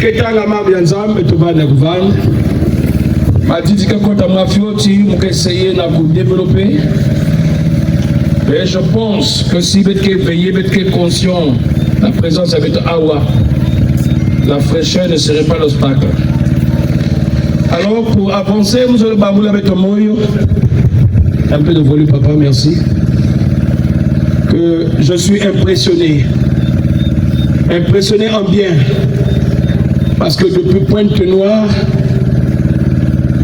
Ketanga mambo ya nzambe tobana kuvana. Matiti kakota mafioti mukessayer na développer. Mais je pense que si vous êtes conscient, la présence avec Awa, la fraîcheur ne serait pas l'obstacle. Alors pour avancer, vous allez babouler avec un moyo. Un peu de volume, papa, merci. Que je suis impressionné. Impressionné en bien. Parce que depuis Pointe-Noire,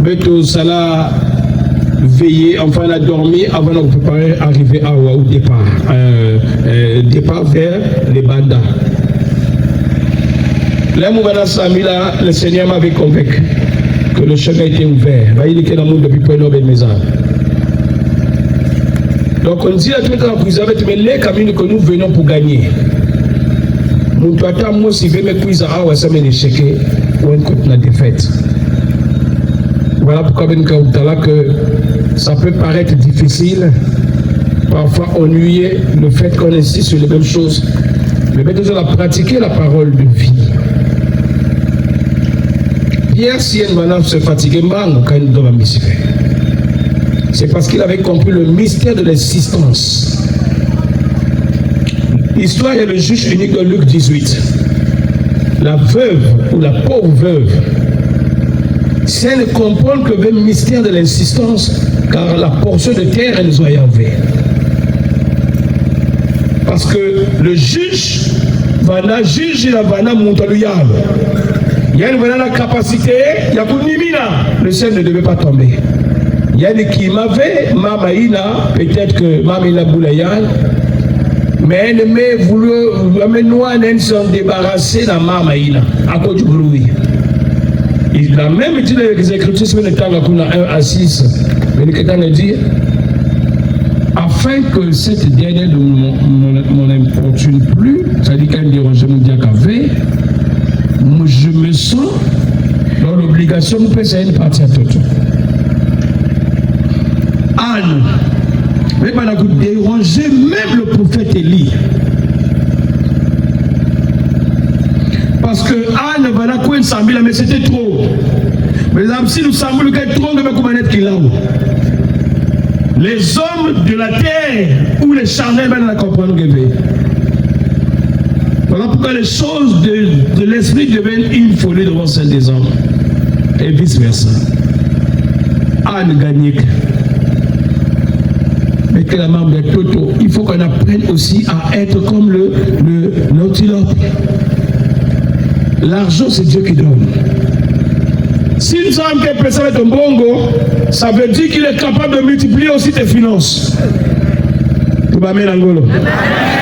Beto Salah veillé, enfin elle a dormi avant de préparer arriver à Awa au départ. Départ vers les bandas. Là, le Seigneur m'avait convaincu que le chemin était ouvert. Il était dans le monde depuis Pointe-Noire et Maison. Donc on dit à tout le temps, vous avez mais les camions que nous venons pour gagner. Mon toit, moi, si je vais me cuire à Awa, ça m'a échec ou une côte la défaite. Voilà pourquoi que ça peut paraître difficile, parfois ennuyé, le fait qu'on insiste sur les mêmes choses. Mais maintenant, on a pratiqué la parole de vie. Pierre, si elle se fatiguait, quand il doit m'y c'est parce qu'il avait compris le mystère de l'existence. L'histoire est le juge unique de Luc 18. La veuve ou la pauvre veuve, si elle ne comprend que le mystère de l'existence, car la portion de terre, elle nous a enlevée. Parce que le juge va la juger la vana montaluyal. Il y a une la capacité, il y a le ciel ne devait pas tomber. Il y a des qui m'avaient, Mamaïna, peut-être que Mamaïna Boulayan, mais elle m'a voulu, nous s'en débarrasser de Mamaïna, à cause du bruit. Il a même dit avec les Écritures, sur le temps qu'on a 1 à 6, mais le Kétan a dit, afin que cette dernière ne m'en importune plus, c'est-à-dire qu'elle dérange mon diacavée, je me sens dans l'obligation de passer une partie à tout. Anne, mais pas déranger même le prophète Élie. Parce que Anne va la couper 100 000, mais c'était trop. Mais là, si nous savons qu'il y a trop de manette qui là. Les hommes de la terre ou les charnels vont la comprendre. Voilà pourquoi les choses de l'esprit deviennent une folie devant celles des hommes. Et vice versa. Anne gagne. Mais que la marque de Toto, il faut qu'on apprenne aussi à être comme l'antilope. L'argent, c'est Dieu qui donne. Si nous savons que personne est un bongo, ça veut dire qu'il est capable de multiplier aussi tes finances. Tout va bien, Angolo.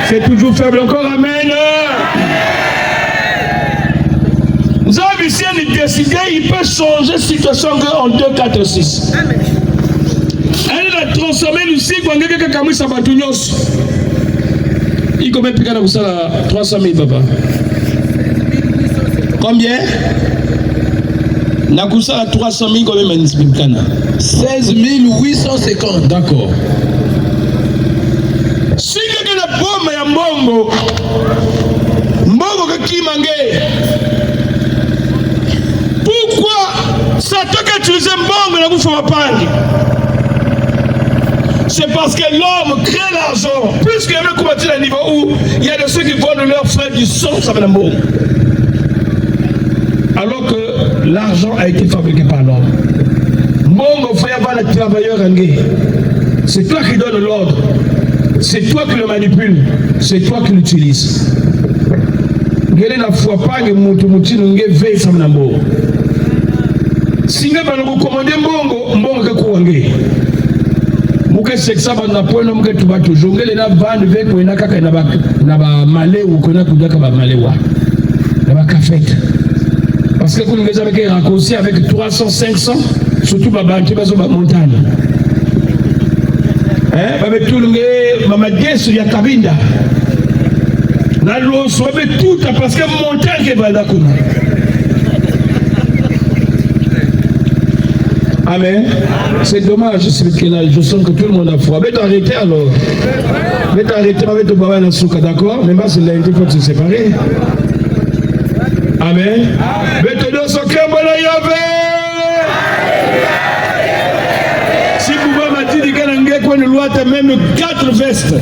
C'est toujours faible. Encore amen. Nous avons ici décidé, il peut changer la situation en 2, 4, 6. Elle a transformé le cycle en quelque chose qui Sabatunios. Il combien de piquants ça 300 000 papa. Combien? Nakusa 300 000 combien de 16 850. D'accord. Si quelqu'un a bombe ya mbongo, mbongo qui mangé. Pourquoi ça te utiliser mbongo na kufa mapandi? C'est parce que l'homme crée l'argent. Puisqu'il y a un niveau où il y a de ceux qui vendent leurs frères du sang, ça va l'amour. Alors que l'argent a été fabriqué par l'homme. Mon frère va le travailleur angé. C'est toi qui donnes l'ordre. C'est toi qui le manipules. C'est toi qui l'utilises. Gélé la foi pas que mouti n'ungé veille ça m'ambo. Si nous avons commandé mbongo que kouangé. Mouké c'est ça na point nom que tu vas toujours gélé na vendre avec pour inaka na ba malé ou kona kudaka ba maléwa. Na ba café. Parce que nous avons raccourci avec 300, 500, surtout ma banque, ma montagne. Avec tout le monde, ma guesse, il y a Kabinda. La loi soit tout parce que montagne est là. Amen. C'est dommage, je sens que tout le monde a foi. Mais t'arrêter alors. Mais t'arrêter avec ton papa dans le souk, d'accord? Mais moi, c'est lundi, il faut se séparer. Amen. Mettez-nous ce cœur, voilà, Yahvé. Si vous m'avez dit que vous avez même 4 vestes.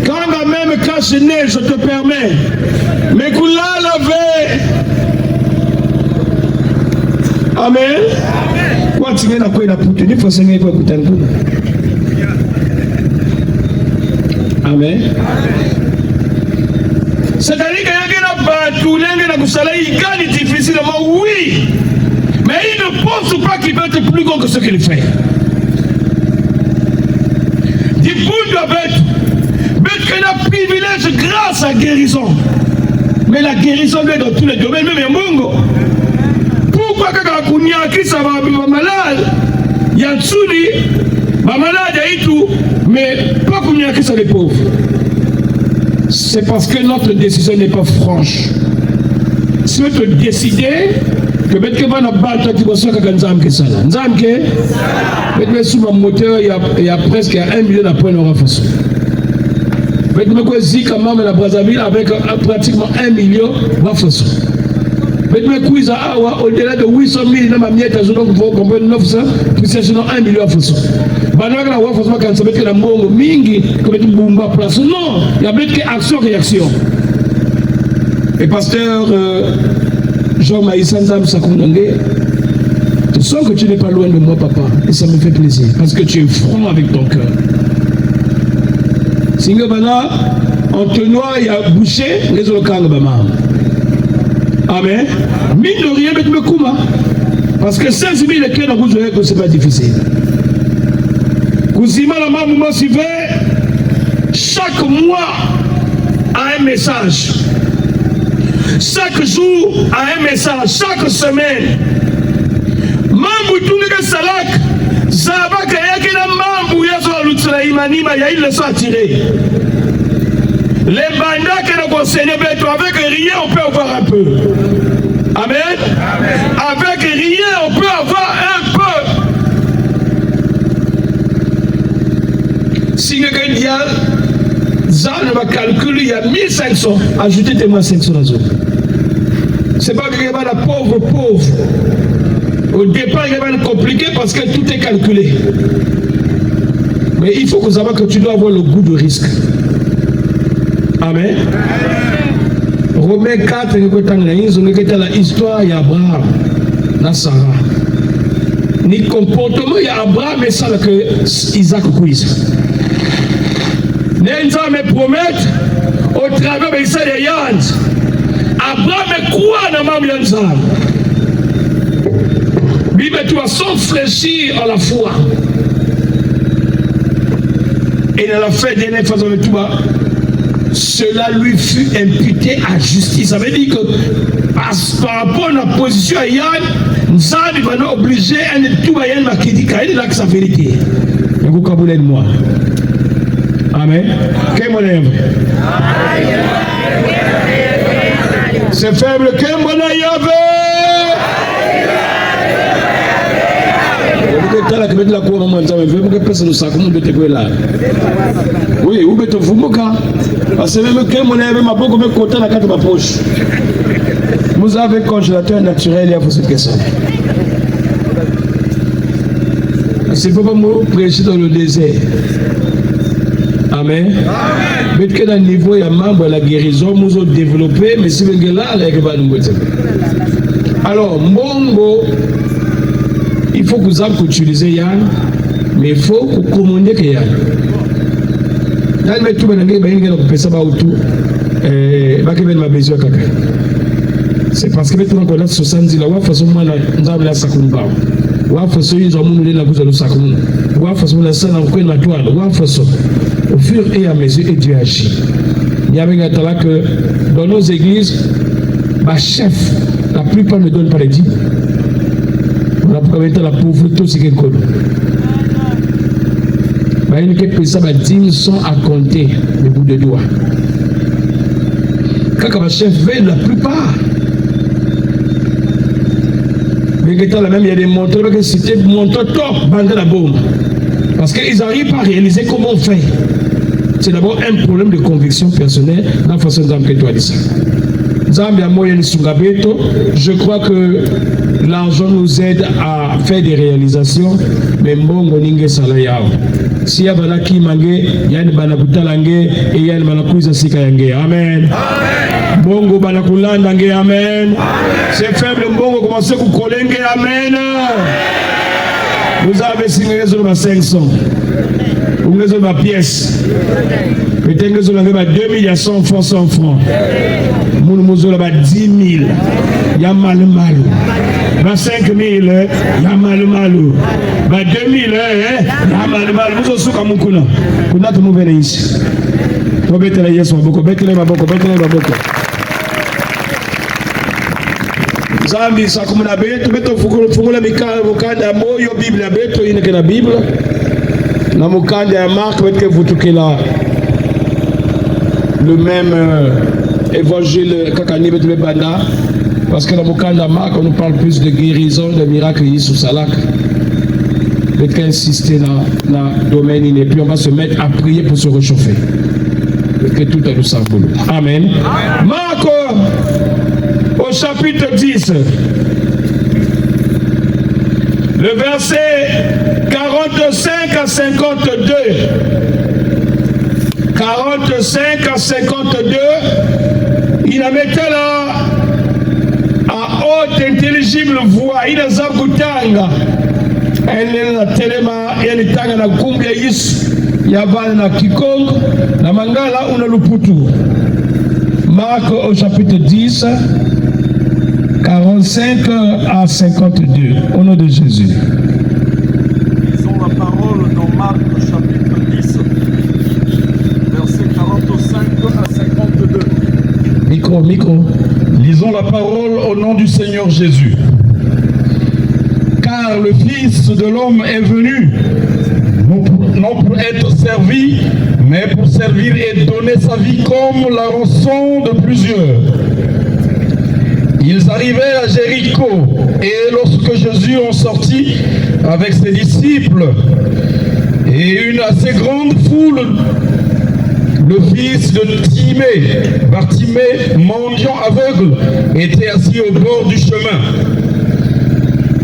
Quand même cache-nez, je te permets. Mais vous la lavez. Amen. Quoi tu viens d'apprendre la poutine, il faut s'engager pour écouter un coup. Amen. C'est-à-dire qu'il y a un bateau, il y a un difficilement, oui. Mais il ne pense pas qu'il va être plus grand que ce qu'il fait. Du coup, il doit être un privilège grâce à la guérison. Mais la guérison doit être dans tous les domaines, même en Mongo. Pourquoi quand on y a qui ça va malade, il y a un tsouli, malade, il y a tout, mais pas qu'on y a qui ça les pauvres. C'est parce que notre décision n'est pas franche. Si tu veux décider que mettre que va battre tu vas faire que nzam que ça là. Nzam que mettre sous mon moteur il y a presque 1 million d'appoints en façon. Mettre quoi zika maman la Brazzaville avec pratiquement 1 million en façon. Mettre quiz au-delà de 800 000 dans ma miette je donc vous comprendre 900 puis c'est sinon 1 million en façon. Banaka la façon quand ça mettre la mbongo mingi comme tu bomba place non, il y a mettre action réaction. Et pasteur Jean Maïsanzam Sakundangé, tu sens que tu n'es pas loin de moi, papa, et ça me fait plaisir, parce que tu es franc avec ton cœur. Singabana, en tenant, il y a bouché, les autres Bama. Amen. Mine de rien, mais tu me kouma. Parce que 16 000 équipes dans vous que ce n'est pas difficile. Kouzima, la maman, chaque mois a un message. Chaque jour a un message, chaque semaine. Mambu tunga salak, zabaka yake na mambu yaso alutsala imanima ya il sont attirés. Les bandits qui nous conseillent avec rien on peut avoir un peu. Amen. Avec rien on peut avoir un peu. Si quelqu'un dit ça ne va calculer, il y a 1500, ajoutez moi 500 à zone. C'est pas que la pauvre. Au départ, il va être compliqué parce que tout est calculé. Mais il faut que vous sachiez que tu dois avoir le goût de risque. Amen. Romains 4, nous avons l'histoire d'Abraham, de Sarah. Ni comportement d'Abraham, mais ça que Isaac quiz. Nenza me promettre au travers de ça de Yann. Abraham croit dans ma Yanza. Bible tu vas s'enfléchir à la foi. Et dans la fin dernière façon de tout cela lui fut imputé à justice. Ça veut dire que par rapport à la position à Yann, Nzambi va nous obliger à ne tout Yann ma kritika. Il est là que sa vérité. Et vous cabulez de moi. Amen. Quel mon œuvre? C'est faible. Quel mon œuvre? Oui, où est-ce que vous parce que même que mon œuvre m'a beaucoup mis côté la carte de ma poche. Vous avez un congélateur naturel, il y a cette question. C'est pas moi prêcher dans le désert. Amen. Mais que dans le niveau, il y a membre de la guérison, nous avons développé, mais si vous êtes là, il y a alors, Mongo, il faut que vous ayez utilisé Yann, mais il faut que vous communiquiez que Yann. Yann, mais tout le monde c'est parce que maintenant qu'on a 70 là, on fait seulement la sakumba. On fait seulement la bouche de sakum. On fait seulement la scène en coin de la toile. On fait ça. Au fur et à mesure, et Dieu agit. Il y a un talent que dans nos églises, ma chef, la plupart ne donnent pas les dîmes. On a pour la pauvreté aussi quelque chose. Il y a des dîmes sont à compter le bout de doigts. Quand ma chef veille, la plupart. Mais il y a des monteurs qui c'était monteur top, bande la bombe. Parce qu'ils n'arrivent pas à réaliser comment on fait. C'est d'abord un problème de conviction personnelle dans la façon dont tu as dit ça. Je crois que l'argent nous aide à faire des réalisations, mais mbongo ninge salayao. Si y a banaki mange, yani banakutalange, et yani banakuiza sika yange. Amen. Mbongo banakulanda nge. Amen. C'est faible mbongo commence à kolenge. Amen. Vous avez signé sur ma 500. Vous avez ma pièce. Peut-être que vous avez 2000 à 100 francs, 100 francs. Vous avez 10 000. Il y a mal. 5 000, il y a mal. 2 000, il y a mal. Vous avez souka mukuna. Vous n'avez pas mouvé ici. Vous avez été là, yes, beaucoup. Zambi sakumuna betu beto fungula mukanda ya moyo Biblia beto ineke na Biblia na mukanda ya Marc beto vutukela le même évangile kakani beto banda parce que dans mukanda ya Marc on nous parle plus de guérison, de miracles sous salak. Beto insister na domaine et puis on va se mettre à prier pour se réchauffer. Que tout est le symbole. Amen. Marc au chapitre 10, le verset 45 à 52. 45 à 52, il a mis là à haute intelligible voix, il a zabutanga. Elle a telema, elle tanga na kumbia Yesu, yavana na kikongo, na mangala una luputu. Marc au chapitre 10, 45 à 52, au nom de Jésus. Lisons la parole dans Marc chapitre 10, versets 45 à 52. Micro. Lisons la parole au nom du Seigneur Jésus. Car le Fils de l'homme est venu, non pour être servi, mais pour servir et donner sa vie comme la rançon de plusieurs. Ils arrivaient à Jéricho, et lorsque Jésus en sortit avec ses disciples et une assez grande foule, le fils de Timée, Bartimée, mendiant aveugle, était assis au bord du chemin.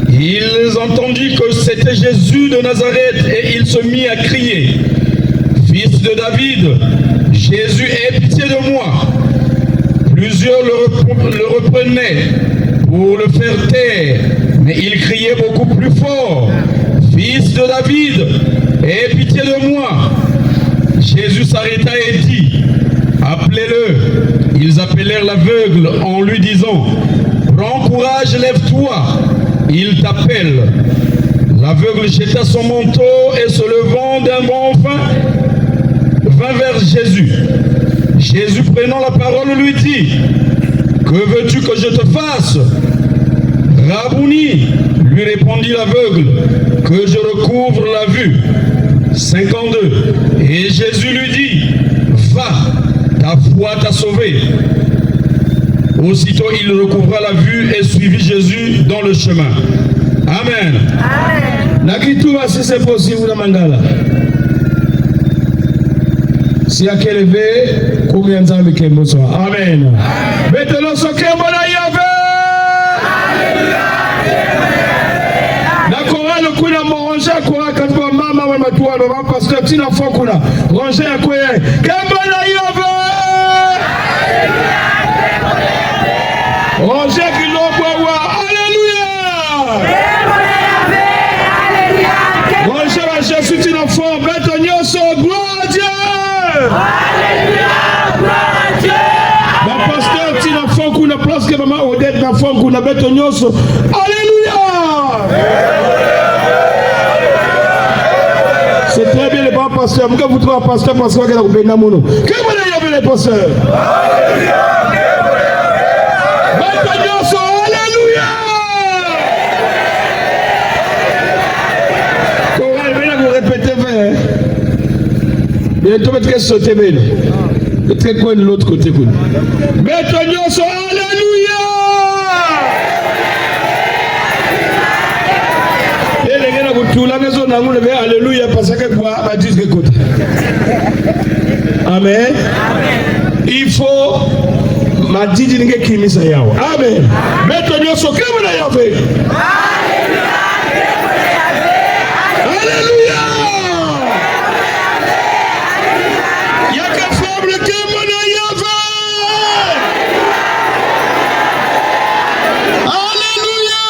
Ils entendirent que c'était Jésus de Nazareth et il se mit à crier: Fils de David, Jésus, aie pitié de moi. Plusieurs le reprenaient pour le faire taire, mais il criait beaucoup plus fort: Fils de David, aie pitié de moi. Jésus s'arrêta et dit: Appelez-le. Ils appelèrent l'aveugle en lui disant: Prends courage, lève-toi, il t'appelle. L'aveugle jeta son manteau et se levant d'un bond vint vers Jésus. Jésus, prenant la parole, lui dit: Que veux-tu que je te fasse? Rabouni, lui répondit l'aveugle, que je recouvre la vue. 52. Et Jésus lui dit: Va, ta foi t'a sauvé. Aussitôt il recouvra la vue et suivit Jésus dans le chemin. Amen. Nakituba si c'est possible na mangala. Si à quel élevé, combien de temps que nous sommes. Amen. Mettez-le sur Kembo na Yahvé. Na chorale kuna morange kwa katwa mama wa matua no parce que tina fokuna. Ranger ya kwa Kembo na Yahvé. Ranger kiloko wa alléluia. Ranger la Jésus tina fort beto nyoso gloire à Dieu. Alléluia, gloire à Dieu. Ma pasteur tina fokuna place que maman Odette na fokuna beto nyoso. Alléluia. C'est très bien les bons pasteurs. Pourquoi vous trouvez un pasteur parce que vous avez un bénamono? Que vous avez les pasteurs? Alléluia. Alléluia. Chorale, venez vous répéter. Bientôt, vous allez sauter. Vous allez quoi de l'autre côté? Bétonioso, alléluia. Alléluia, parce que quoi? Amen. Il faut madidi ninge kimisa yao. Amen. Beto nyoso kama na Yahweh. Alléluia. Yaka fable kama na Yahweh. Alléluia.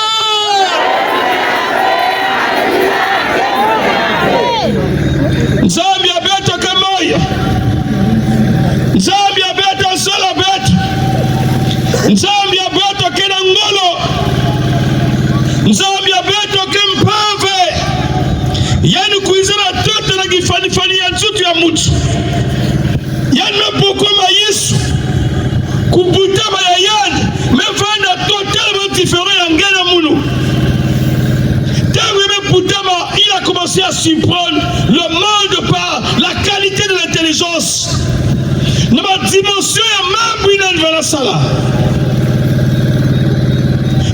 Nzambi abeta kamoya. Nzambi abeta sola beta. Nzambi abeta kena ngolo. Nzambi abeta kempave. Yani kuizana toto na gifani ya nzutu ya mutu. Yani mepokoma Yesu. Kubutama ya yani. Mefanda totalement différent ya ngena munu. Il a commencé à surprendre le monde par la qualité de l'intelligence. Dans ma dimension, il y a même une sala.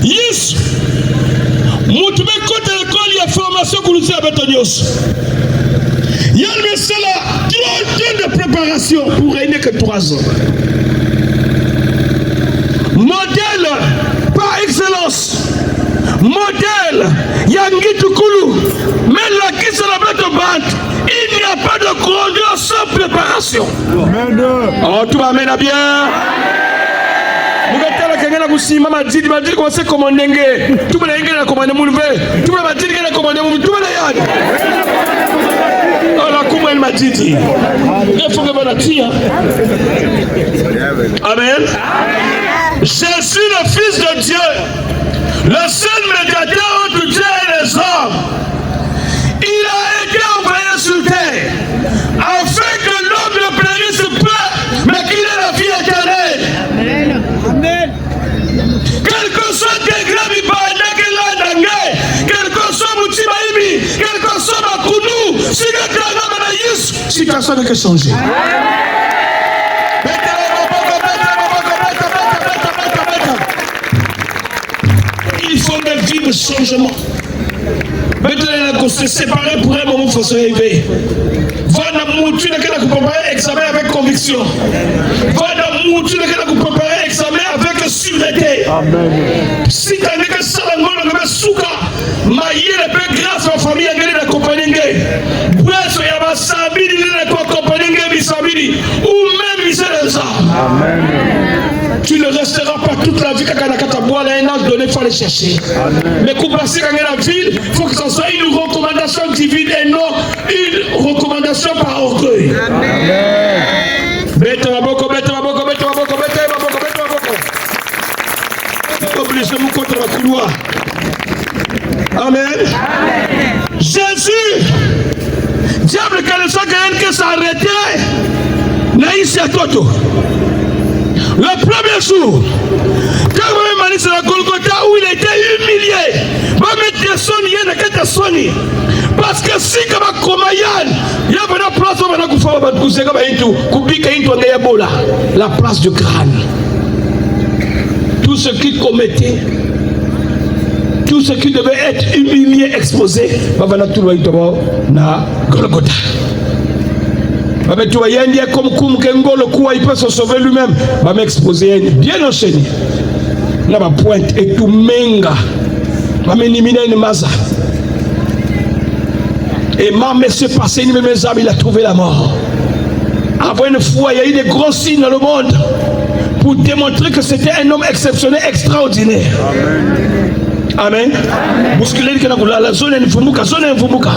Yes. Moutube côté l'école, il y a formation que nous avons betonios. Il y a le cela 30 ans de préparation pour régner que 3 ans. Modèle par excellence. Modèle Yangi Tukulu, mais la qui se la bête au bande, il n'y a pas de grandeur sans préparation. Oh, tout va mener bien. Vous êtes là, vous m'a dit comment c'est comme on n'est tout le monde a commandé mon verre, tout le monde a dit qu'il a commandé mon tout le monde. Oh là, comment elle m'a dit, il faut que vous la tire. Amen. Jésus, le Fils de Dieu. Le seul médiateur entre Dieu et les hommes, il a été envoyé sur terre afin que l'homme ne périsse pas, mais qu'il ait la vie éternelle. Amen. Quel que soit degré, quel que soit Moutibaïmi, quel que soit Makounou, si le grand homme a Yesu, si personne n'a changé. Vivre changement. Maintenant, on se séparer pour un moment, il faut se réveiller. Tu n'as qu'à préparer examen avec conviction. Tu n'as qu'à préparer examen avec sûreté. Si tu n'as que ça, on souka. Maïe, le peu grâce à la famille, à la compagnie. Bref, il y a ma sabine, il y a la compagnie, ou même il s'est les armes. Tu ne resteras pas toute la vie quand tu bois un âge donné, il faut aller chercher. Amen. Mais pour passer dans la ville, il faut que ce soit une recommandation divine et non une recommandation par orgueil. Amen. Bête ma boko, bête ma boko, bête ma boko, bête ma boko, bête ma boko. Obligez-vous contre la couloir. Amen. Amen. Jésus, diable, quel soit quelqu'un qui s'arrêtait, naïs à Toto. Le premier jour, quand on est allé à Golgotha où il était humilié, on va mettre son lien parce que si comme un Komayan, il y a une place où on a la place du crâne. Tout ce qui commettait, tout ce qui devait être humilié, exposé, on va tout le monde na Golgotha. Tu vois, il y a comme Kengolo Koua, il peut se sauver lui-même. Va m'exposer bien enchaîné. Là, ma pointe et tout menga. Va m'éliminer une maza. Et ma monsieur passé, mes amis, il a trouvé la mort. Avant une fois, il y a eu des gros signes dans le monde pour démontrer que c'était un homme exceptionnel, extraordinaire. Amen. Bousculer qui n'a pas la zone infumuka, zone infumuka.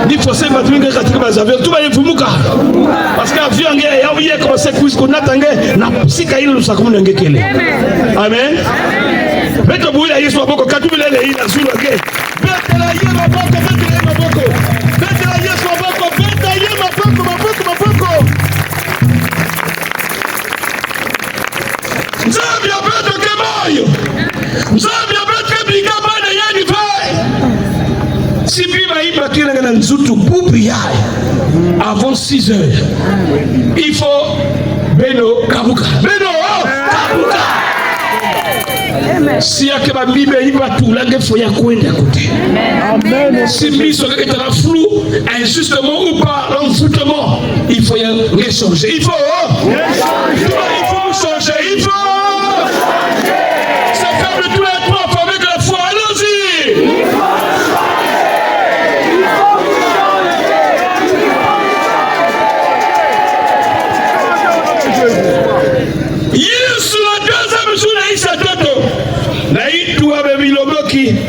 Ni forcer ma famille qui a tiré ma avion, tout va infumuka. Parce que l'avion est là où il y a commencé puisqu'on a tangé, n'a si qu'il nous a comme un ngekele. Amen. Mettez vous là, Yesu aboko, quand vous l'avez là sur le gay. Mettez la Yesu aboko, mettez la aboko. Mettez la Yesu aboko, mettez la Yesu aboko, aboko. Nzambi abeto kemoyo. Nzambi abeto bigabana yani vai. Si biba iba kile ngana nzutu bubi yai. Avant 6 heures. Il faut Beno kabuka. Beno kabuka. Si yake ba biba iba tulange foya kwenda kote. Amen. Si miso keke tala flou, injustement ou pas l'enfoutement, il faut y changer. Il faut changer. Il faut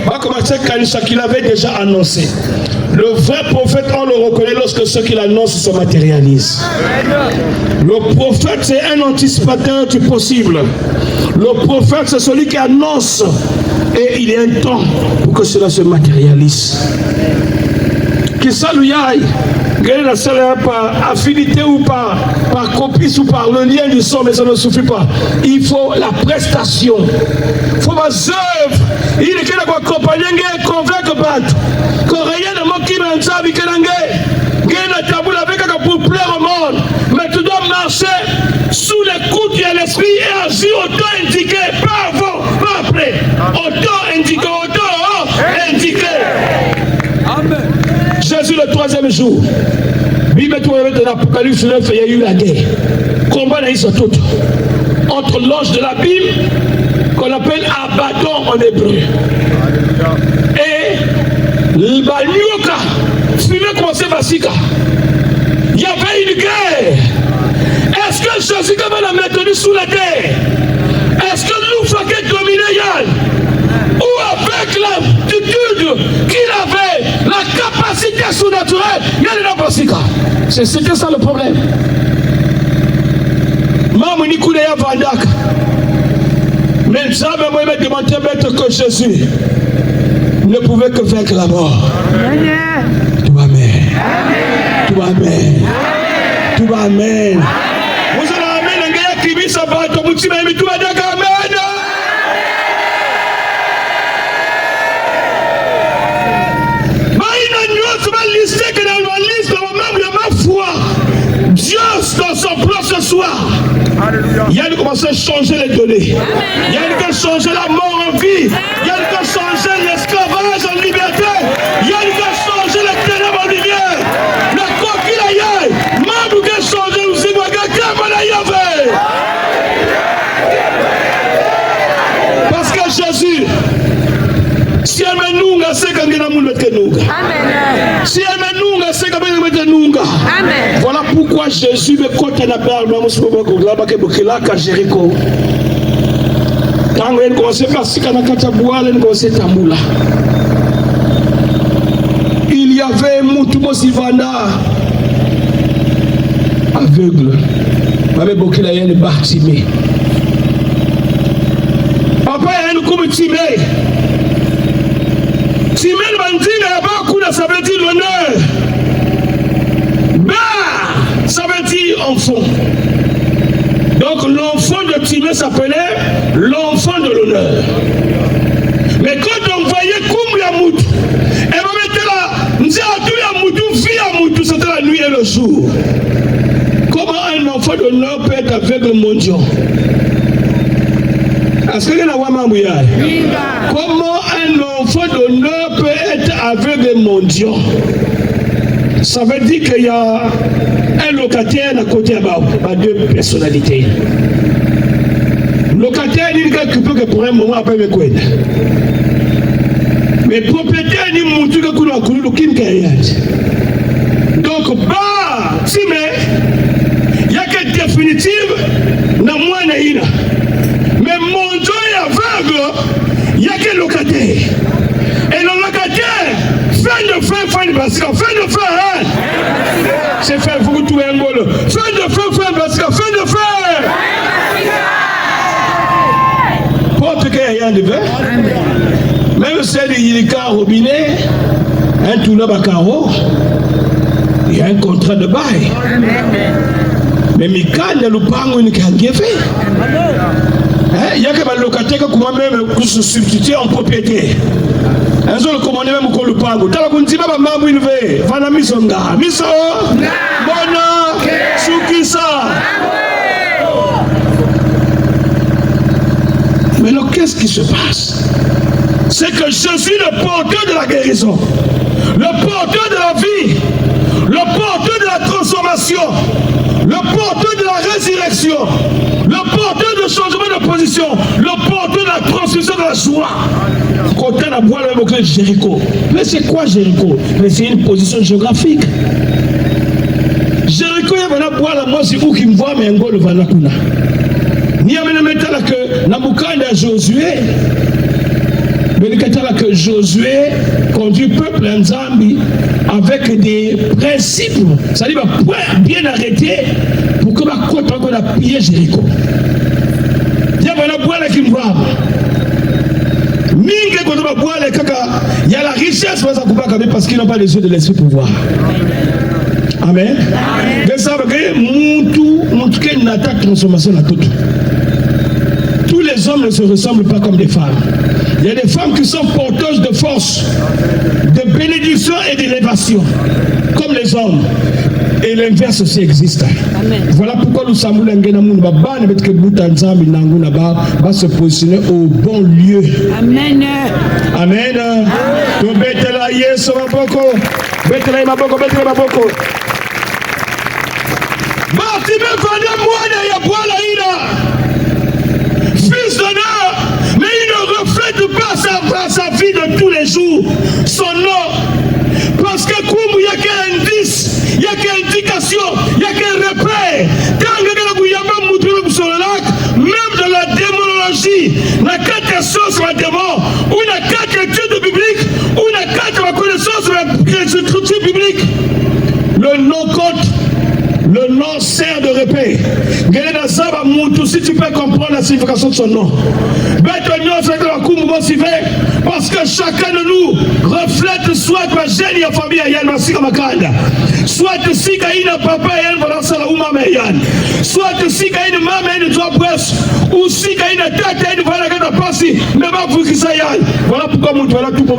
va commencer à qu'il avait déjà annoncé. Le vrai prophète, on le reconnaît lorsque ce qu'il annonce se matérialise. Le prophète, c'est un anticipateur du possible. Le prophète, c'est celui qui annonce. Et il y a un temps pour que cela se matérialise. Que ça lui aille. Par affinité ou par copice ou par le lien du sang, mais ça ne suffit pas. Il faut la prestation. Il faut ma œuvre. Il est qu'il a accompagné, convaincre battre. Que rien ne manque qui m'a dit que n'a tabou avec pour plaire au monde. Mais tu dois marcher sous l'écoute de l'esprit et agir au temps indiqué, pas avant, pas après. Au temps indiqué, au temps indiqué. Amen. Jésus le 3e jour. Bible dans l'Apocalypse 9, il y a eu la guerre. Combat n'a eu sur tout. Entre l'ange de la Bible, qu'on appelle Abaddon en hébreu, et le Balnioka, suivez comment c'est Basika. Il y avait une guerre. Est-ce que Jésus va la maintenu sous la terre? Est-ce que nous sommes dominés Yann? Ou avec l'aptitude qu'il avait, la capacité surnaturelle, il y a des Basika. C'était ça le problème. Maman ni koulé ya vandaka. Mais ça m'a demandé que Jésus ne pouvait que vaincre la mort. Tout va amen. Tout va amen. Tout va amen. Vous allez amen un gars qui vit sa barre, comme tu m'as mis tout va amen. Dieu dans son plan ce soir. Il y a qui commence à changer les données. Il y a qui changer la mort en vie. Il y a qui changer l'esclavage en liberté. Il y a qui changer les ténèbres en lumière. Le coquille aïe. Même qui changer aussi. Parce que Jésus, si elle me nous, c'est quand il a nous mettre nous. Si elle me nous, c'est quand il mettre nous. Voilà pourquoi Jésus me compte à la barre, à Jéricho. Quand elle commence à passer à la Kataboua, elle commence à Tamoula. Il y avait Moutoumou Sivana aveugle. Avec beaucoup de gens Bartimée. Papa, il y a un coup de Timé. Timé, le bandit, il y a beaucoup de ça veut dire l'honneur. Bah, ça veut dire enfant. Donc l'enfant de Timé s'appelait l'enfant de l'honneur. Mais quand on voyait Koumouyamout, elle va mettre là, c'était la nuit et le jour. Comment un enfant d'honneur peut être aveugle mondial? Est-ce que comment un enfant d'honneur peut être aveugle mondial? Ça veut dire qu'il y a un locataire à côté de deux personnalités. Le locataire dit que pour un moment après me connaît. Mais le propriétaire dit que donc, bah, si mais il y a que définitive, n'a moins n'a. Mais mon Dieu est aveugle, il y a que locataire. Et le locataire, fin de fin, hein? C'est fait, vous tout un bol. Fin de fin. Porte qu'il y a rien de vrai. Même celle il y a un robinet, un tourneur à carreau, il y a un contrat de bail. Mais Mika ne le pas une fait. Il y a que le locataire qui même se substituer en propriété. Un seul commandé même qu'on le pango. T'as la conti pas maman une veille. Vana misonga. Miso. Bona. Sukisa. Mais alors qu'est-ce qui se passe? C'est que je suis le porteur de la guérison, le porteur de la vie, le porteur de la transformation, le porteur de la résurrection, le porteur de changement de position, le porteur de la transmission de la joie. Quand on a boire le mot Jéricho. Mais c'est quoi Jéricho? Mais c'est une position géographique. Jéricho, il y a boire la moi, c'est où qui me voit, mais un gars le Vanakuna. Ni à me mettre là que Naboukanda Josué. que Josué conduit le peuple en Zambie avec des principes, c'est-à-dire bien arrêtés pour que ma côte a pillé Jéricho. Il y a il y a la richesse parce qu'ils n'ont pas les yeux de l'esprit pour voir. Amen. Tous les hommes ne se ressemblent pas comme des femmes. Il y a des femmes qui sont porteuses de force, de bénédiction et d'élévation, comme les hommes. Et l'inverse aussi existe. Amen. Voilà pourquoi nous sommes va se positionner au bon lieu. Amen. Amen. Fils d'honneur, mais il ne reflète pas sa vie de tous les jours, son nom. Parce que comme il n'y a qu'un indice, il n'y a qu'une indication, il n'y a qu'un repère. Même dans la démonologie, la quatre sources de démon, ou la quatre études bibliques, ou la quatre connaissances de la scripture biblique, le nom compte. Le nom sert de repère. Si tu peux comprendre la signification de son nom. Parce que chacun de nous reflète soit ma gêne et famille soit si kaina papa soit si kaina maman ou si kaina tata voilà pourquoi nous voilà tout pour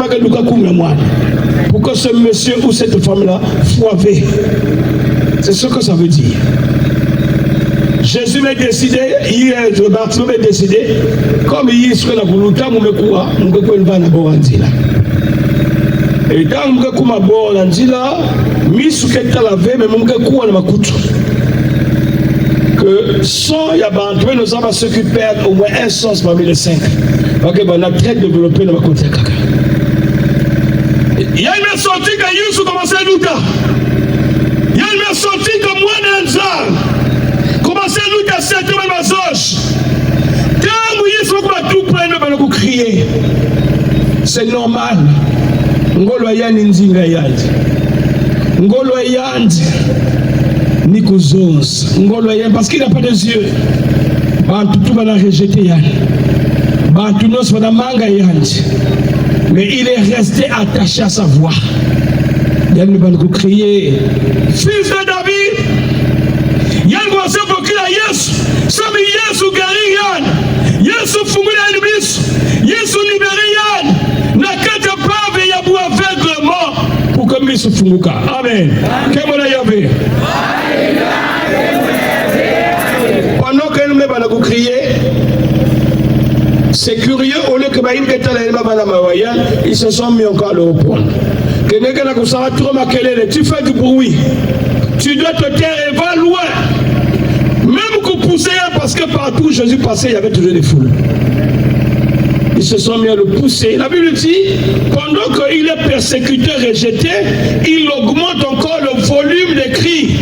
pour que ce monsieur ou cette femme là foive. C'est ce que ça veut dire. Jésus m'a décidé, le baptême m'a décidé, comme il est la volonté, je vais et quand je vais que sans y avoir nous avons ceux qui perdent au moins un sens parmi les 5. Ok, on a très développé dans ma côté. Il y a une sortie que Yusuf commence à douter. Il y a une sortie que moi n'en commencez à nous casser tout le monde. Quand vous tout prendre, vous allez crier. C'est normal. Ngolo yandi nzinga yandi. Ngolo yandi nikuzons. Ngolo yandi parce qu'il n'a pas de yeux. Bantu va la rejeter yandi. Bantu nos va la manga yandi. Mais il est resté attaché à sa voix. Il va nous crier. Fils de David. Yann va se procurer à Yesu. Sami Yesu guérit Yann. Yesu fumula l'ibis. Yesu libéré Yann. Nakata brave yabu aveuglement. Pour que Yesu fumuka. Amen. Qu'est-ce que vous pendant que nous allons crier, c'est curieux, au lieu que ils se sont mis encore à le reprendre. Tu fais du bruit. Tu dois te taire et va loin. Même que pousser, parce que partout où Jésus passait, il y avait toujours des foules. Ils se sont mis à le pousser. La Bible dit, pendant qu'il est persécuté, rejeté, il augmente encore le volume des cris.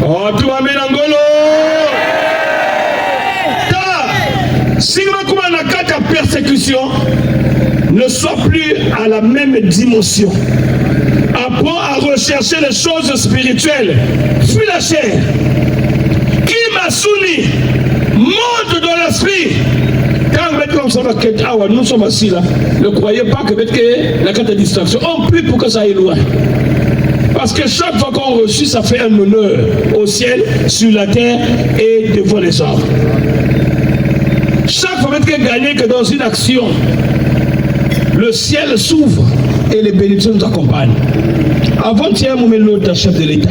Oh, tu m'as mis en golo. Si la persécution ne soit plus à la même dimension, apprends à rechercher les choses spirituelles. Fuis la chair. Qui m'a souni? Monte dans l'esprit. Quand nous sommes assis là, ne croyez pas que la carte de distraction, on prie pour que ça aille loin. Parce que chaque fois qu'on reçut, ça fait un honneur au ciel, sur la terre et devant les hommes. Chaque fois que gagné que dans une action, le ciel s'ouvre et les bénédictions nous accompagnent. Avant-hier, mon l'autre chef de l'État.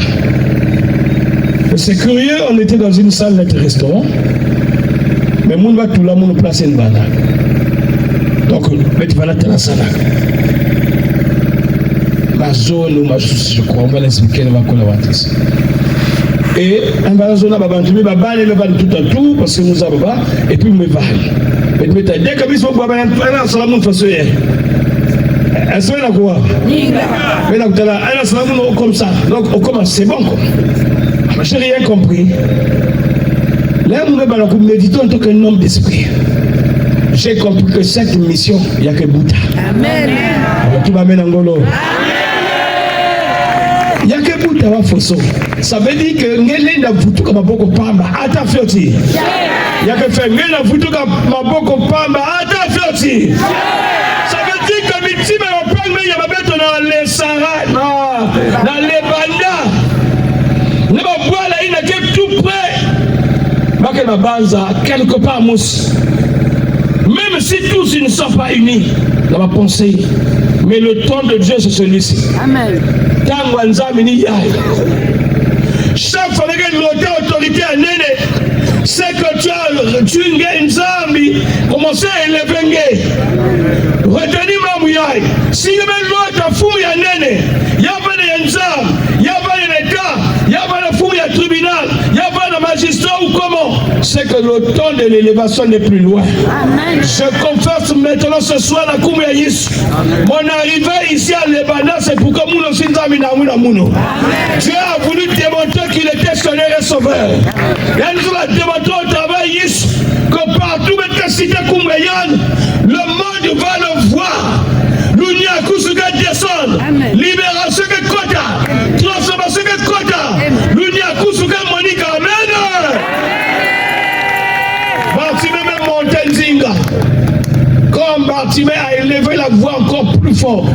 C'est curieux, on était dans une salle de restaurant, mais mon va tout là, mon place une bana. Donc, tu vas là, tu la salle. Ma zone ou ma chose, je crois, on va l'expliquer, on va collaborer. Et on va zone à Babantoumi, Babane, le ban tout à tout, parce que nous avons pas, et puis me va. Et dès que nous sommes Babane, on va se la montre façon. Est-ce que vous avez quoi? Mais là, on va comme ça. Donc, on commence, c'est bon. Je n'ai rien compris. Là, nous méditons en tant qu'un homme d'esprit. j'ai compris que cette mission, il n'y a que Bouta. Amen. Qui m'amène en Golo. Il n'y a que Bouta wa Fosso. Ça veut dire que Ngele na Vutu comme Maboko Pamba. Ata Fioti. Il y a que faire Ngele na Vutu comme Maboko Pamba. Ata Fioti. Ça veut dire que Mitime au Panga, il y a ma bête dans les Sahara, dans les Banda. Ne va voir là, il n'a que tout près. Baké ma banza, quelque part mousse. Même si tous ils ne sont pas unis dans ma pensée, mais le temps de Dieu c'est celui-ci. Amen. Chaque fois que l'autorité a néné, c'est que tu as une zambi, commencé à élever. Retenez ma mouillage. Si le même l'autre a fouillé à néné, il y a pas de zambi, il y a pas d'État, il y a pas de fouille à tribunal, il n'y a pas de magistrat ou comment. C'est que le temps de l'élévation n'est plus loin. Amen. Je confesse maintenant ce soir la Koumé Yis. Mon arrivée ici à Lebanon, c'est pour que Mouno Sinzami Namouna Mouno. Dieu a voulu démontrer qu'il était Seigneur et Sauveur. Et nous allons démontrer au travail Yis que partout où est cité Koumé Yan, le monde va le voir. L'Unia Kousuga descend. Libération de Kota. Transformation de Kota. L'Unia Kousuga Monica. Amen. Bartimée même Montenzinga. Comme Bartimée a élevé la voix encore plus fort.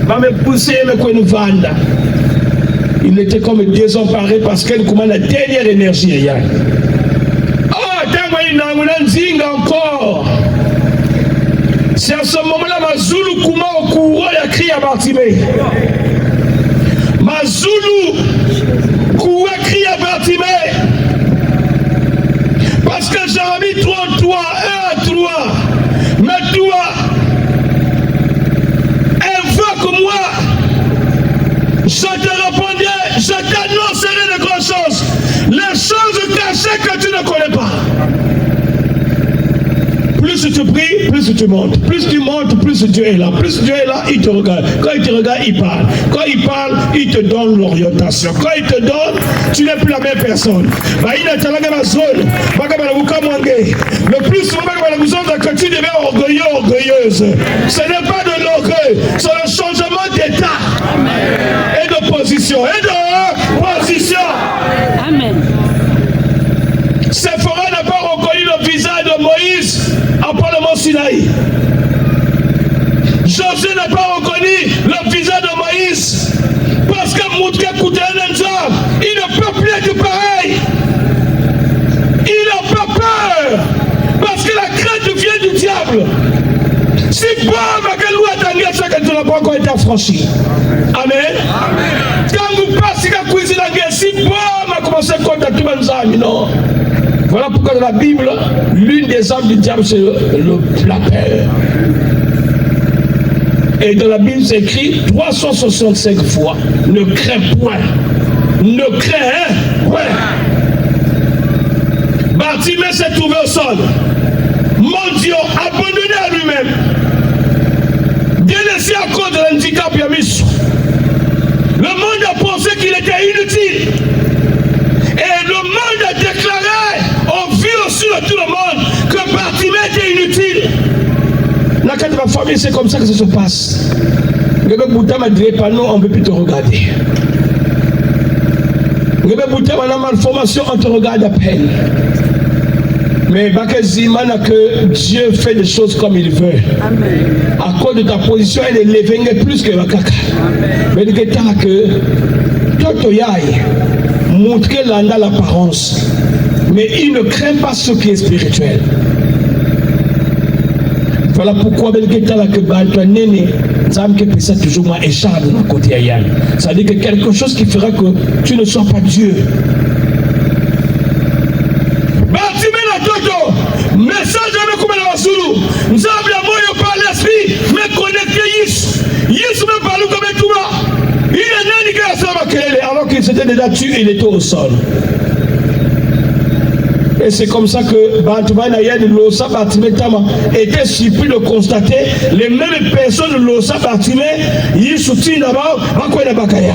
Va me pousser, me connaître. Il était comme désemparé parce qu'elle commande la dernière énergie. Oh, t'as une encore. C'est à ce moment-là, Mazulu Kouma au courant, il a crié à Bartimée. Mazulu Kouma crie à Bartimée. Parce que Jérémie 33, 1 à 3, mais toi, invoque moi, je te répondrai, je t'annoncerai de grandes choses, les choses cachées que tu ne connais pas. Plus tu pries, plus tu montes. Plus tu montes, plus Dieu est là. Plus Dieu est là, il te regarde. Quand il te regarde, il parle. Quand il parle, il te donne l'orientation. Quand il te donne, tu n'es plus la même personne. Le plus souvent, que tu deviens orgueilleux, orgueilleuse. Ce n'est pas de l'orgueil, c'est le changement d'état. Et de position. Et de position. Amen. Séphora n'a pas reconnu le visage de Moïse après le mont Sinaï. Josué n'a pas reconnu le visage de Moïse parce que Moutka Koutanenza, il ne peut plus être pareil. Il n'a pas peur parce que la crainte vient du diable. Si bon, tu n'as pas encore été affranchi. Amen. Quand vous passez à la cuisine, si bon, on a commencé à compter tout le monde. Non. Voilà pourquoi dans la Bible, l'une des armes du diable, c'est la peur. Et dans la Bible, c'est écrit 365 fois, ne crains point. Ne crains point. Bartimée s'est trouvé au sol. Mon Dieu, abandonné à lui-même. Délaissé à cause de l'handicap Yamis. Le monde a pensé qu'il était inutile. Et le monde a déclaré, on vit aussi de tout le monde, que Bartimée était inutile. Dans la de ma famille, c'est comme ça que ça se passe. Le Bouddha m'a dit, pas non, on ne peut plus te regarder. Le Bouddha m'a dit, malformation, on te regarde à peine. Mais Bakezimana que Dieu fait des choses comme il veut. Amen. À cause de ta position, elle est élevée plus que Bakaka. Mais que Toto Yaï montre l'apparence. Mais il ne craint pas ce qui est spirituel. Voilà pourquoi que Bantua Néné, ça toujours moins écharpe de notre côté Ayan. Ça veut dire que quelque chose qui fera que tu ne sois pas Dieu. Message de Koumé la Wasulu. Nous avons la moyen par l'esprit, mais connecté Yis. Yis me parle comme tout le il est né qui a ça alors qu'il s'était déjà tué, il était au sol. Et c'est comme ça que Bantuman Ayan Losa Bartimée Tama était surpris de constater les mêmes personnes de Losa Bartimée, Yis soutient d'abord, à quoi il a Bakayan.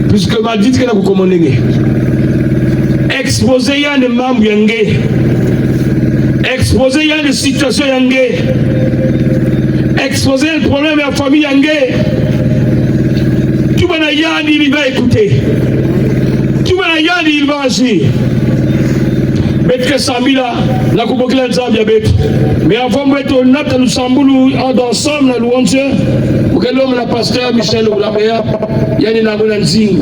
puisque m'a dit que vous commandez. Exposer ya des membres yangé. Exposer ya des situations yangé. Exposer le problème de la famille yangé. Tout le monde il va écouter. Tout le monde il va agir. Betke Samila, la coupe la Zambia. Mais avant de mettre au nat, nous sommes ensemble dans louange. Pour que l'homme, la pasteur Michel Oulabea, Yanni Namunanzing.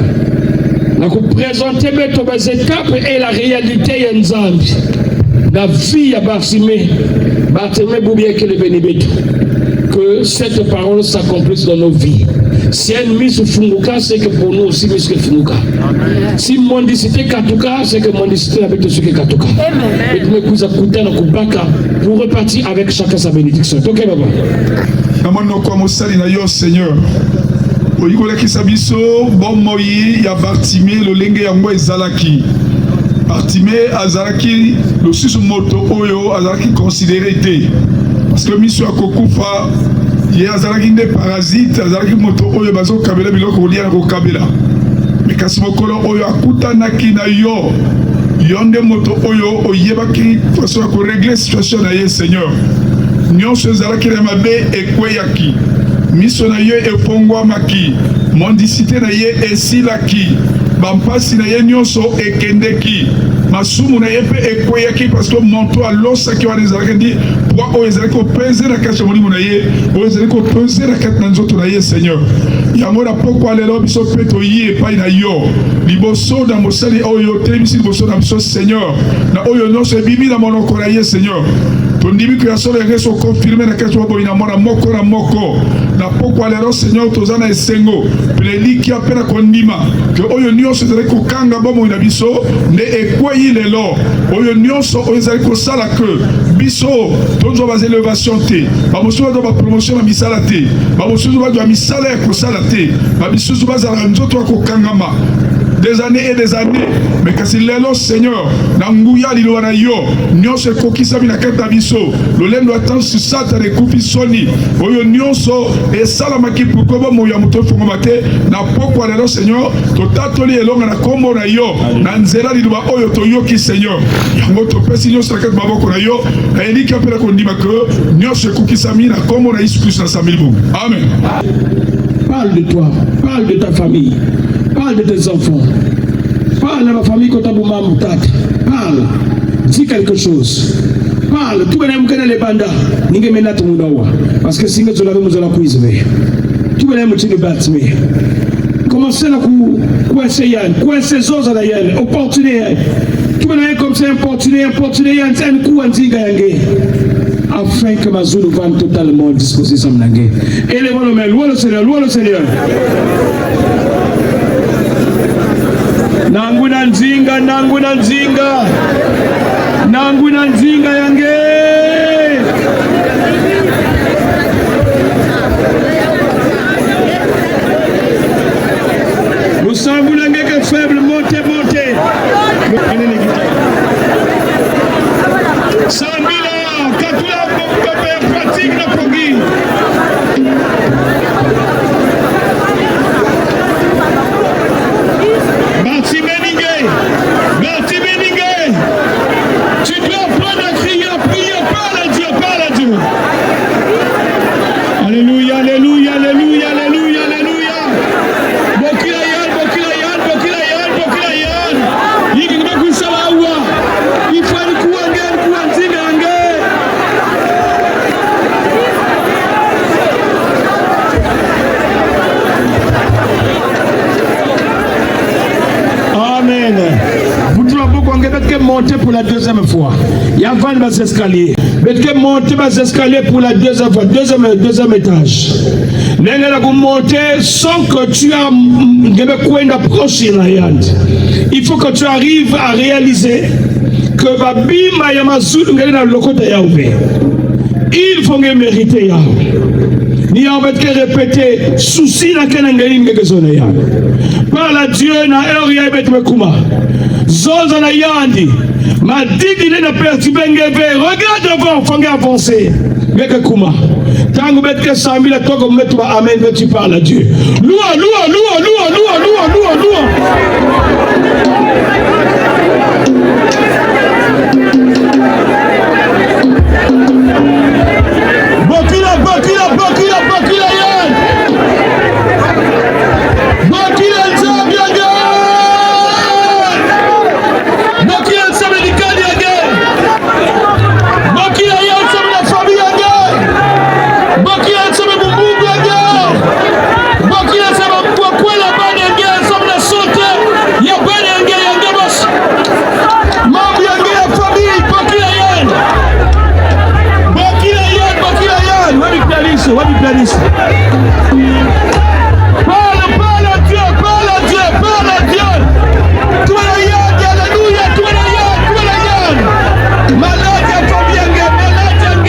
Nous présenter les étapes et la réalité de Zambie. La vie à Bartimée, Bartimée Boubia que le bénibet. Que cette parole s'accomplisse dans nos vies. Si elle mise Funguka, c'est que pour nous aussi, mise Funguka. Si mondicité Katuka, c'est que mondicité avec tout ce qui est Katuka. Et nous nous écoutons pour repartir avec chacun sa bénédiction. Ok, papa. Seigneur. Oyikola kisabiso bon moyi ya Bartimée le lenge yango ezalaki. Bartimée azalaki le susu moto oyo azalaki considéré té. Parce que miso akokufa ye azalaki des parasites azalaki moto oyo bazo kabela biloko kolia ko kabela. Mais kasi mokolo oyo akutanaki na yo yonde moto oyo oyebaki façon ko régler situation na ye Seigneur. Nyonso ezalaki na mabe ekweyaki. Miso na ye efongwa maki, mondicité na ye esilaki, bampasi na ye nyonso ekendeki, masumu na ye pe ekweyaki parce que monto alosaki wana ezalaki ndi poids oyo ezalaki kopese na kati ya molimo na ye, oyo ezalaki kopese na kati na nzoto na ye Seigneur. Yango na pokwa lelo biso pe toyi epai na yo, liboso na mosali oyo telemisi liboso na biso Seigneur, na oyo nyonso ebimi na monoko na ye Seigneur. Tondimi que la solo reso confirmé na kati wabo ina mona moko na moko na pokwa lero Seigneur tozana esengo pleli ki apena kondima que oyo nyonso ezali kokanga bomo ina biso nde ekweyi lelo oyo nyonso oyo ezali kosala que biso tozo ba élévation te ba mosusu ba promotion na misala te ba mosusu ba misala ya kosala te ba bisusu ba za nzoto kokangama des années et des années mais kasi lelo Seigneur na nguya lilo na yo nyonso kokisa bina kata biso lolendo atan susata de kufi soni oyo nyonso e salama ki pukoba mo ya muto fongo mate na pokwa lelo Seigneur to tatoli elonga na kombo na yo na nzela lilo ba oyo to yoki Seigneur yango to pesi nyonso na kata baboko na yo na eliki apela kondima que nyonso kokisa mi na kombo na Yesu Christ na samilbo amen. Parle de toi, parle de ta famille. Parle de tes enfants. Parle de ma famille quand tu as parle. Dis quelque chose. Parle. Tout le monde les bandas. N'y mena tout le monde. Parce que si nous avons besoin de quiz, tout le monde est battu. Commencez à coincer Yann. Coincer Zoza Yann. Opportunité. Tout le monde est comme ça. Opportunité. Yann. C'est un coup en tigangé. Afin que ma zone va totalement disposer son langue. Élevons nos mains. Louons le Seigneur. Louons le Seigneur. Nanguna nzinga yange nous sommes que faible montez Sambila katula pope pratique na pogi tu dois prendre un cri, prier, parle à Dieu. Alléluia, alléluia, alléluia, alléluia, alléluia. Bokilayan. Il faut un coup Amen. Vous devez monter pour la deuxième fois. Il y a 20 escaliers. Vous devez monter les escaliers pour la deuxième fois. Deuxième étage. Vous monter sans que tu aies approché. Il faut que tu arrives à réaliser que Babima Yamazou n'a le côté Yahweh. Il faut mériter Yahweh. Ni en fait que répéter souci na kenangalim gezone ya. Parle à Dieu na heure ya bet mekuma. Zoza na yandi. Ma dit il est perturbé. Regarde devant, faut avancer. Mais que comment? Quand vous mettez 100 000 à toi, vous mettez amen, tu parles à Dieu. Loua, loua, loua, loua, loua, loua, loua, loua. Bokila, bokila, bokila, bokila, yann. Bokila, nzambi, yann. Bokila, nzambi, nikali, yann. Bokila, yann, nzambi, la famille, yann. Bokila, nzambi, bumbu, yann. Bokila, nzambi, kwakwela, bani, yann. Nzambi, la sote, ya bani, yann, yann, bos. Mambi, yann, la famille, bokila, yann. Bokila, yann, bokila, yann. Wabi planisho, wabi planisho. Parle, parle à Dieu, parle à Dieu, parle à Dieu. Tu es la yann, alléluia, tu es la yann, tu es la yann. Malade, ya famille, yann, malade, yann.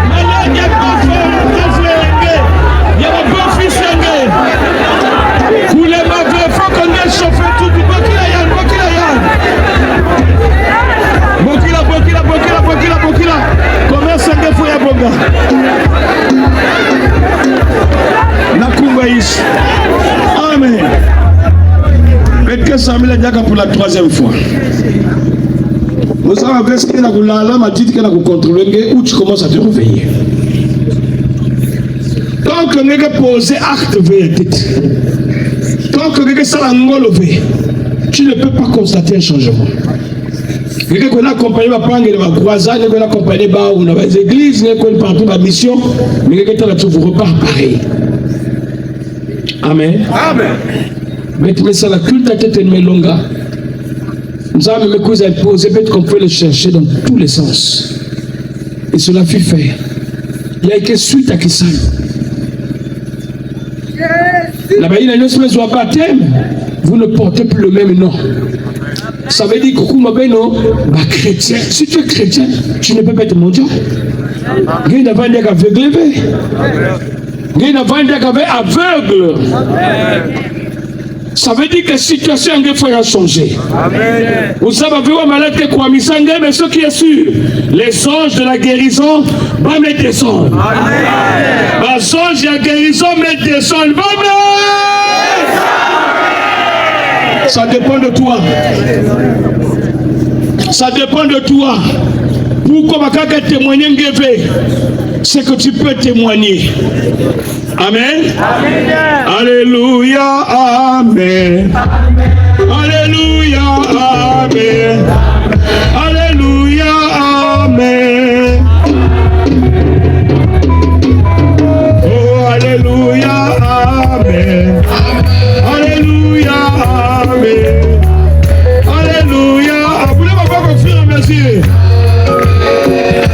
Malade, ya beau-frère, yann. Ya mon beau-fils, yann. Coulez ma vie, faut qu'on ait chauffé tout. Bokila, yann, bokila, yann. Bokila, bokila, bokila, bokila, bokila. Commerce, yann, faut ya bonga. Nakumba ici. Amen. Peut-être Samuel a dit pour la troisième fois. Vous savez ce qu'il a dit, la m'a dit qu'il a contrôlé où tu commences à te réveiller. Tant que tu as posé acte vers la tête, tant que tu as levé, tu ne peux pas constater un changement. Quelqu'un qui a accompagné ma pangue, ma croisade, qui a accompagné les églises, qui a partout ma mission, mais quelqu'un qui a vous repart pareil. Amen. Amen. Mais ça la culte à tête de Melonga. Nous avons mes cousins posés, bête qu'on peut le chercher dans tous les sens. Et cela fut fait. Il y a été suite à Kissan. Là-bas, il y a une espèce de baptême. Vous ne portez plus le même nom. Ça veut dire que chrétien. Si tu es chrétien, tu ne peux pas être mondial. Il n'y a pas d'aveugle. Il n'y a pas d'aveugle. Ça veut dire que la situation a changé. Vous savez, mais ce qui est sûr, les anges de la guérison vont me descendre. Les anges de la guérison me descendent. Ça dépend de toi. Ça dépend de toi. Pourquoi témoigner, c'est que tu peux témoigner. Amen. Amen. Alléluia. Amen. Alléluia. Amen. Alléluia. Amen. Oh, alléluia. Amen. Alléluia. Amen. Alléluia. Vous ne pouvez pas confier, merci.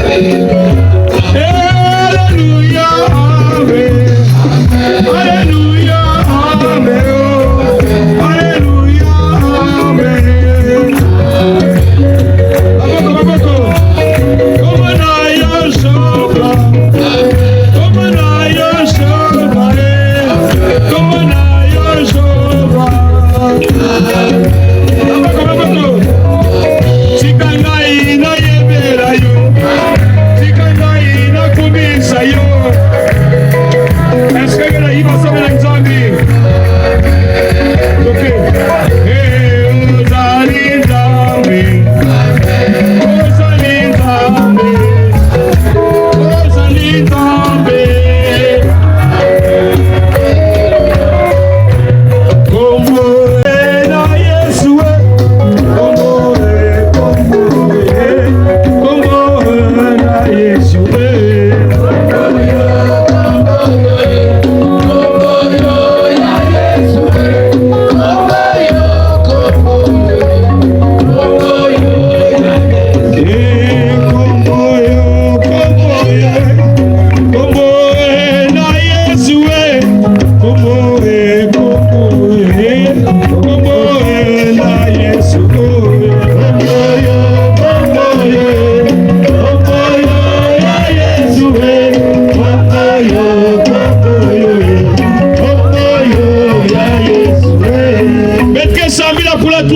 Alléluia. Amen. Alléluia, amen. Alléluia, amen. Comme un aïe chauve, comme un aïe chauve, comme un aïe chauve. Sikangai na yebera yo, sikangai na kubisa yo. Est-ce que vous avez l'examen? Ok.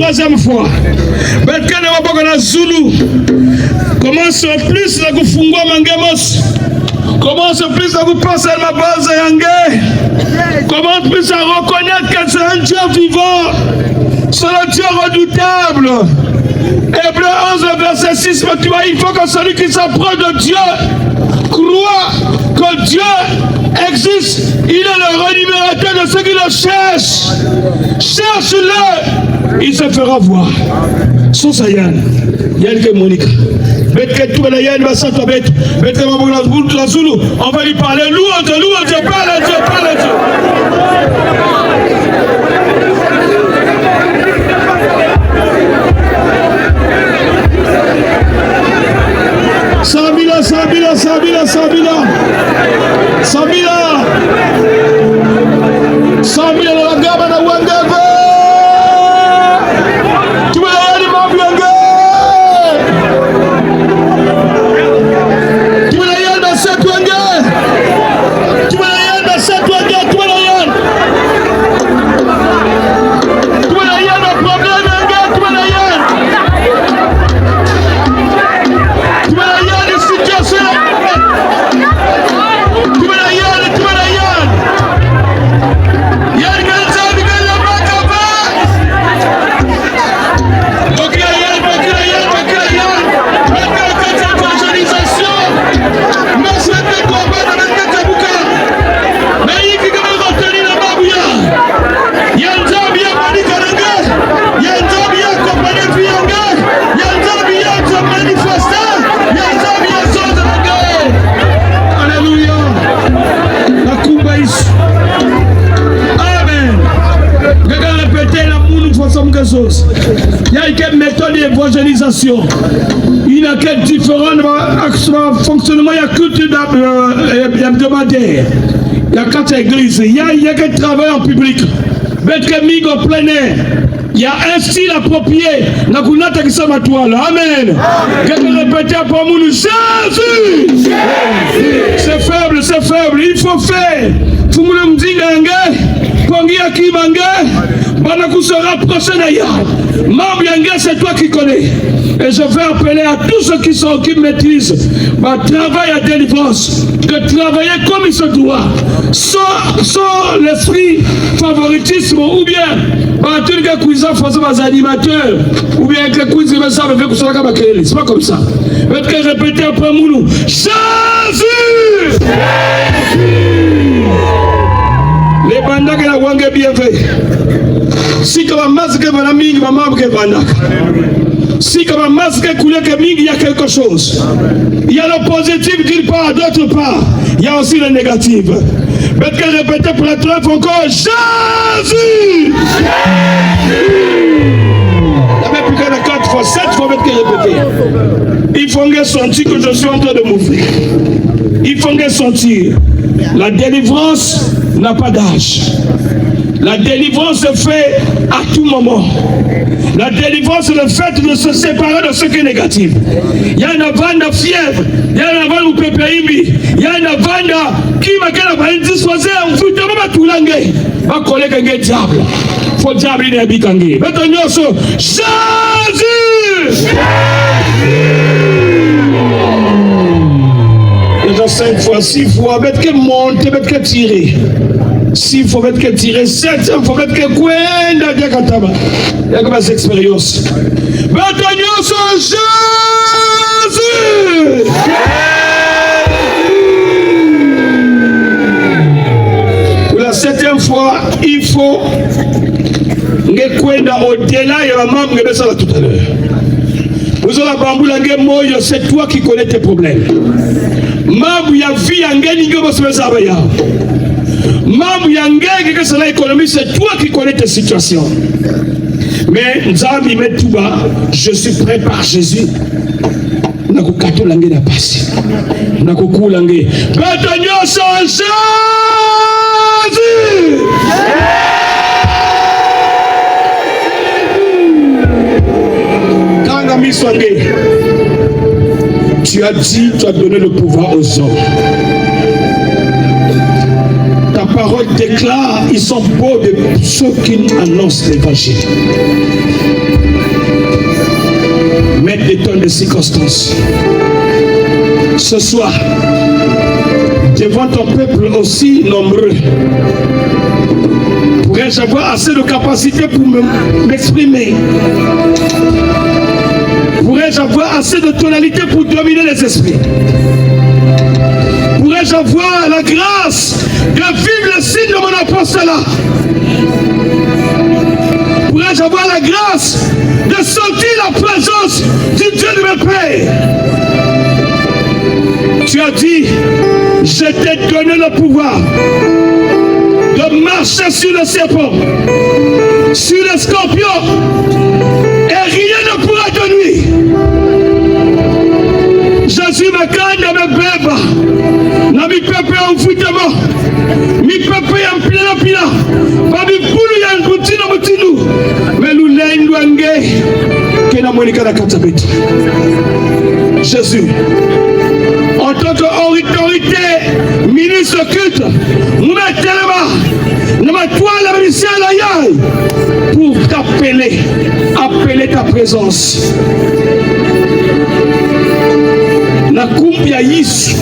troisième fois. Belkane waboko na Zulu. Commence plus à kufungua mangemos. Commence plus à vous passer ma base yangé. Commence plus à reconnaître que c'est un Dieu vivant. C'est un Dieu redoutable. Hébreu 11, verset 6, tu vois, il faut que celui qui s'approche de Dieu croit que Dieu existe. Il est le rémunérateur de ceux qui le cherchent. Cherche-le, il se fera voir. Sans Yann, Yann que Monica. On va lui parler louange, parle Dieu. Sabila la gaba na wangave. Tumelayani mambo yange. Tumelayani na setu yange. Tumelayani na setu yange. Tumelayani na problem yange. Tumelayani situation. Il y a une méthode d'évangélisation. Il y a quel différent fonctionnement, il y a culture hebdomadaire. Il y a quatre églises. Il y a quel travail en public. Mettre mig au plein air. Il y a un style approprié. Amen. Quelqu'un répéter pour nous, Jésus. C'est faible. Il faut faire. Faut me dire, Kongia Kimanga, Banakou se rapprocher d'ailleurs. Mambianga, c'est toi qui connais. Et je vais appeler à tous ceux qui maîtrisent ma travail à délivrance, de travailler comme il se doit, sans l'esprit favoritisme, ou bien, tous les gars qui sont des animateurs, ou bien que les coups de ça, c'est pas comme ça. Je vais répéter après nous, Jésus! Les bandages la wangue bien fait. Si comme un masque va mingi ma maman que bandak. Si comme un masque coulé que mingi il y a quelque chose. Il y a le positif d'une part, d'autre part. Il y a aussi le négatif. Mais que répéter pour la troisième fois encore Jésus. Il y avait plus que 4 fois, 7 fois mettre que répéter. Il faut que sentir que je suis en train de m'ouvrir. Il faut que sentir. La délivrance n'a pas d'âge. La délivrance se fait à tout moment. La délivrance, c'est le fait de se séparer de ce qui est négatif. Il y a une vanda fièvre, il y a une vanda pépéimi, il y a une vanda qui m'a dit disposer en fout de ma toulangue. Ma collègue est diable. Faut diable il est bikangé. Maintenant, Jésus! Déjà 5 fois, 6 fois, mettre que monter, mettre que tirer. 6 fois, mettre que tirer, 7 fois, mettre que quoi, il y a comme des expériences. Maintenant, Jésus! Pour la 7e fois, il faut au-delà et la maman tout à l'heure. Vous avez bamboulangé moyo, c'est toi qui connais tes problèmes. Maman ya vie angeni ngo bosebeza ya. Maman ya ngenge que c'est l'économie, c'est toi qui connais tes situations. Mais Nzambi met tout bas, je suis prêt par Jésus. Nakukato langé na passe. Nakuku langé. Batonyo sans Jésus. Tu as dit, tu as donné le pouvoir aux hommes. Ta parole déclare, ils sont beaux de ceux qui annoncent l'évangile. Mettre des tonnes de circonstances. ce soir, devant ton peuple aussi nombreux, pourrais-je avoir assez de capacité pour m'exprimer? Pourrais-je avoir assez de tonalité pour dominer les esprits? Pourrais-je avoir la grâce de vivre le signe de mon apostolat? Pourrais-je avoir la grâce de sentir la présence du Dieu de mes pères? Tu as dit, je t'ai donné le pouvoir de marcher sur le serpent, sur le scorpion, et rien ne pourra te nuire. Jésus m'a gagné dans mes bébés, dans mes pépés en foutement, mes pépés en pila, pas mes poules en boutino, mais nous l'aignons que n'a monica la katabeti. Jésus, en tant qu'autorité, ministre culte, nous mettons nous mettons la ministère à la pour appeler ta présence. La coupe ya Yesu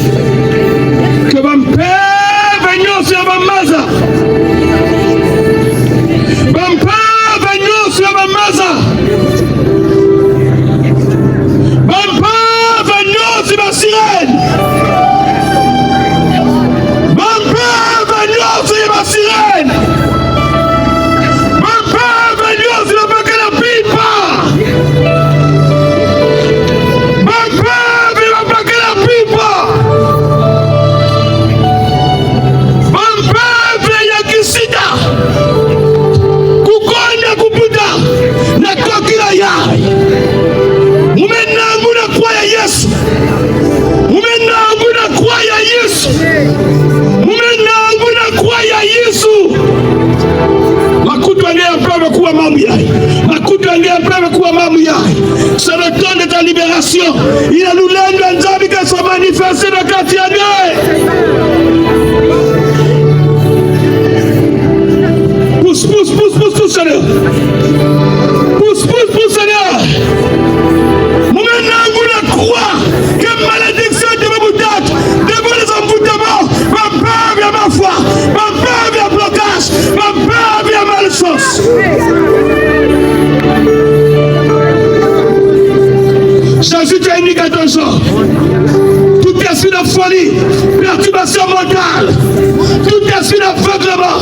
que mon père venir sur ma maza, mon père venir sur ma maza, mon père venir sur ma sirène, mon père venir sur ma sirène, mon père venir sur le bec de la pipa. C'est le temps de ta libération. Il a nous l'aide de Nzambi qui soit manifesté dans le quartier. Pousse, Seigneur. Pousse, Seigneur. Maintenant, vous ne croyez que malédiction de ma boutade, devant les envoûtements, ma peur vient ma foi, ma peur vient blocage, ma peur vient malchance. Jésus t'a indiqué à ton genre. Tout esprit de folie, perturbation mentale, tout esprit d'aveuglement,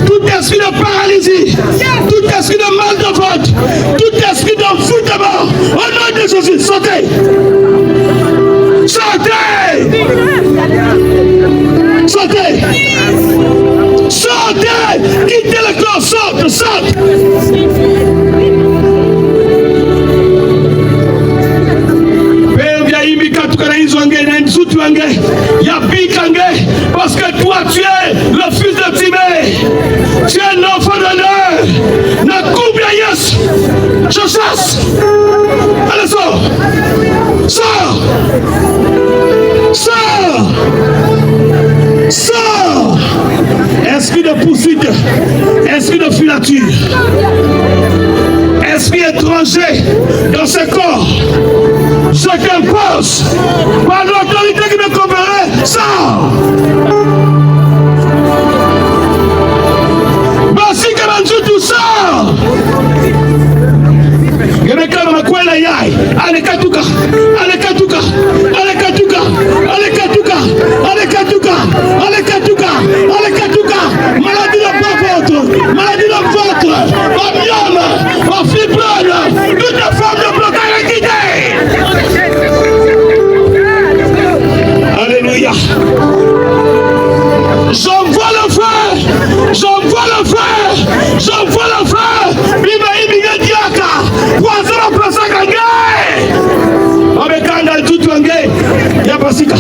tout esprit de paralysie, tout esprit de mal de vote, tout esprit d'envoûtement, au nom de Jésus, sortez! Sortez! Sortez! Sortez! Quittez le corps, sorte! Parce que toi tu es le fils de Timée, tu es l'enfant de l'heure. Ne coupe à Yes, je chasse. Allez, sors. Esprit de poursuite, esprit de filature, esprit étranger dans ce corps, je t'impose par l'autorité qui me conférait, sors. Voici comment Dieu tout sort. Je me calme à quoi la yaï. Allez katuka. Maladie de ventre, ma myome, ma fibrose, toute forme de blocage quittée. Alléluia. J'envoie le feu. Biba ibiga diaka. Poison la place à gagner. Abekanda tout wangé. Yabasika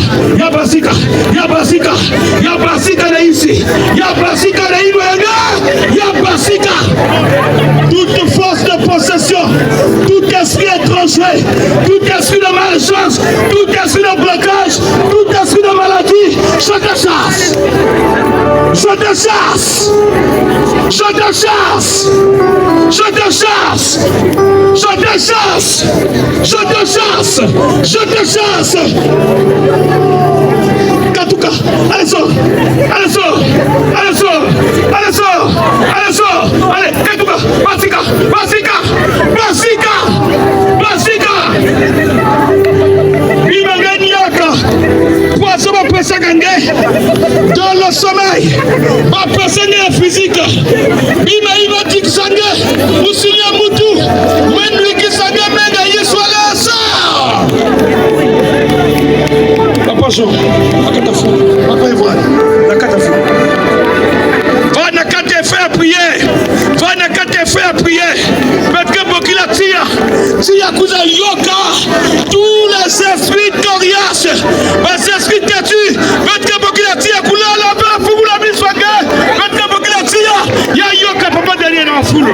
na ici. Yabasika na iwanga. Yabasika. Toute force de possession, tout esprit étranger, tout esprit de malchance, tout esprit de blocage, tout esprit de maladie, je te chasse. Je te chasse. Je te chasse. Je te chasse. Je te chasse. Je te chasse. Je te chasse. Katuka, allez sort. Allez sort. Allez sort. Allez sort. Allez sort. Allez, Katuka, Basika, Basika, Basika, Basika. Imaganyaka. Poisson va presser gangé dans le sommeil. Va presser la physique. Ima tiksange. Musinya mutu. Menui kisange menga yeswala sa. Papa Jo, akatafu. Papa Evoine, nakatafu. Va nakate faire prier. Va nakate faire prier. Parce que Bokila tia. Tia kuza yoka. Tous les esprits coriaces. Les esprits têtus. Parce que Bokila tia kula la ba fubula biswanga. Parce que Bokila tia ya yoka papa derrière la foule.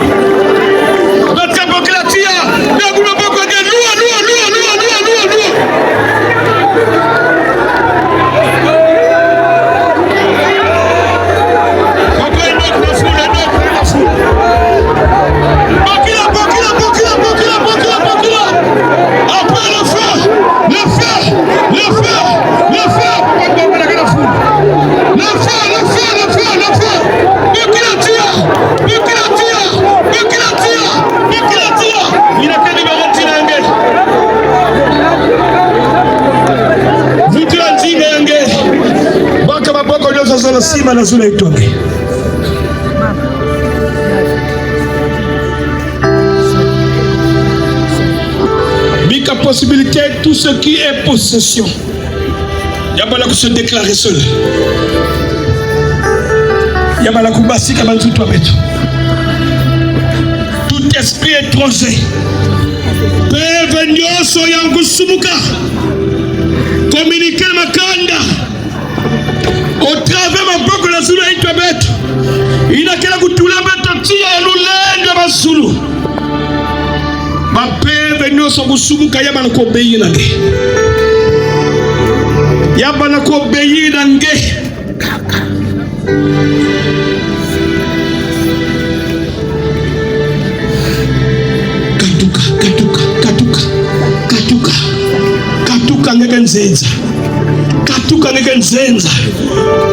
Parce que Bokila tia na kuna boko de lua. Sima na zula itonge. Bika possibilité, tout ce qui est possession. Yabala que se déclarer seul. Yabala kubasi kabantu toi beto. Tout esprit étranger. Peut venir sur Yangusumuka. Communiquer makanda. Au travers ma boko la zulu itwabet inakela kutula beto tia lulende basulu bapeve nyoso busumuka yabana ko beyina nge yabana ko beyina nge katuka ngeke nzenza katuka ngeke nzenza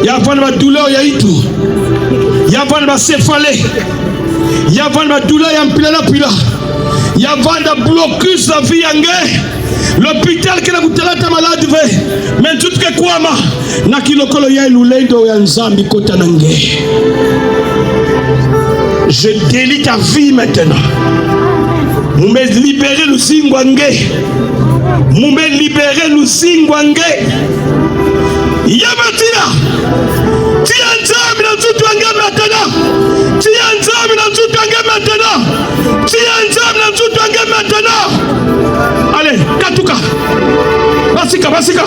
yavana ba douleur ya itu yavana ba céphalée yavana ba douleur ya mpila na pila yavana blocus la vie yange l'hôpital qui na kutalata malade ve mais tout que kwama na kilokolo ya lulendo ya nzambi kota nange. Je délie ta vie maintenant. Mumbe libérer le singwange. Mumbe libérer le singwange. Yabatia. Tia nzambi na tutwange maintenant. Tia nzambi na tutwange maintenant. Tia nzambi na tutwange maintenant. Allez, katuka. Basika, basika.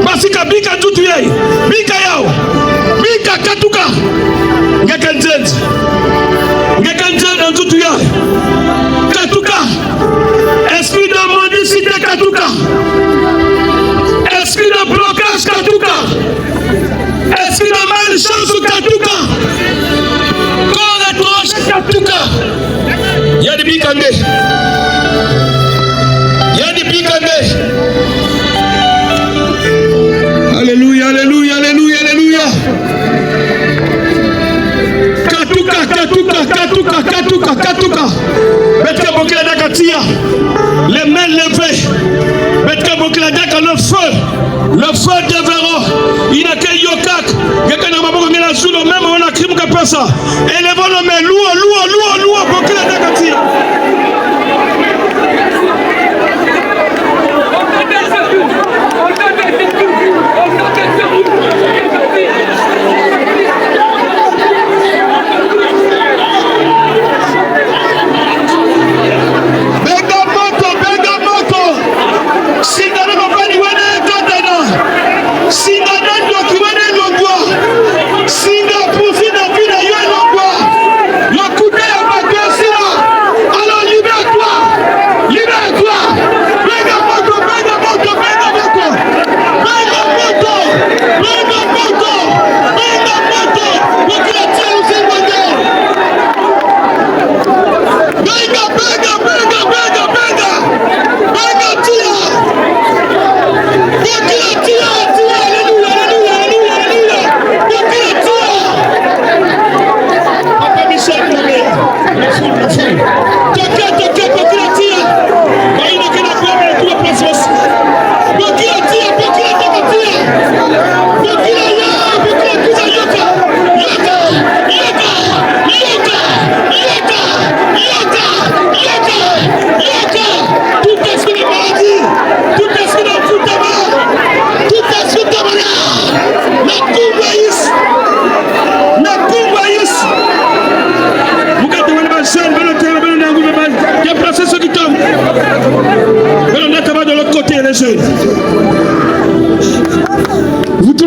Basika bika tutu yai. Bika yao. Bika katuka. Ngeka nzenzi. Ngeka nzenzi na tutu yai. Katuka. Esprit de mendicité katuka. Esprit de blocage katuka. Esprit de malchance katuka. Corps étrange katuka. Y'a des bikande. Y'a des bikande. Alléluia, alléluia, alléluia, alléluia. Katuka, katuka, katuka, katuka, katuka. Betka bokila daka tia. Les mains levées. Betka bokila daka le feu déverra. Il a que yokak. Yaka na maboko ngena zulo même on a crime kapesa. Élevons nos mains, loua, bokila daka tia.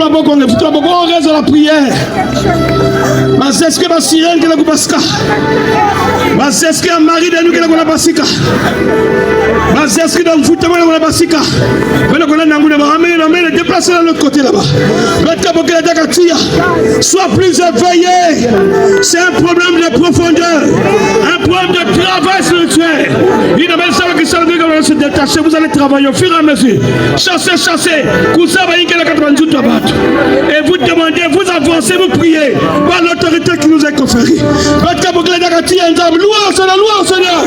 la boque, on reste à la prière. Mais est-ce que ma sirène qui est la basika? Mais est-ce que un mari de nous qui est la basika? Mais est-ce que dans le foot, on est la basika? Mais on a déplacé de l'autre côté là-bas. Sois plus éveillé. C'est un problème de profondeur, un problème de travail spirituel. Il y a même ça qui se détacher. Vous allez travailler au fur et à mesure. Chassez. Et vous demandez, vous avancez, vous priez par l'autorité qui nous est conférée. Louez au Seigneur.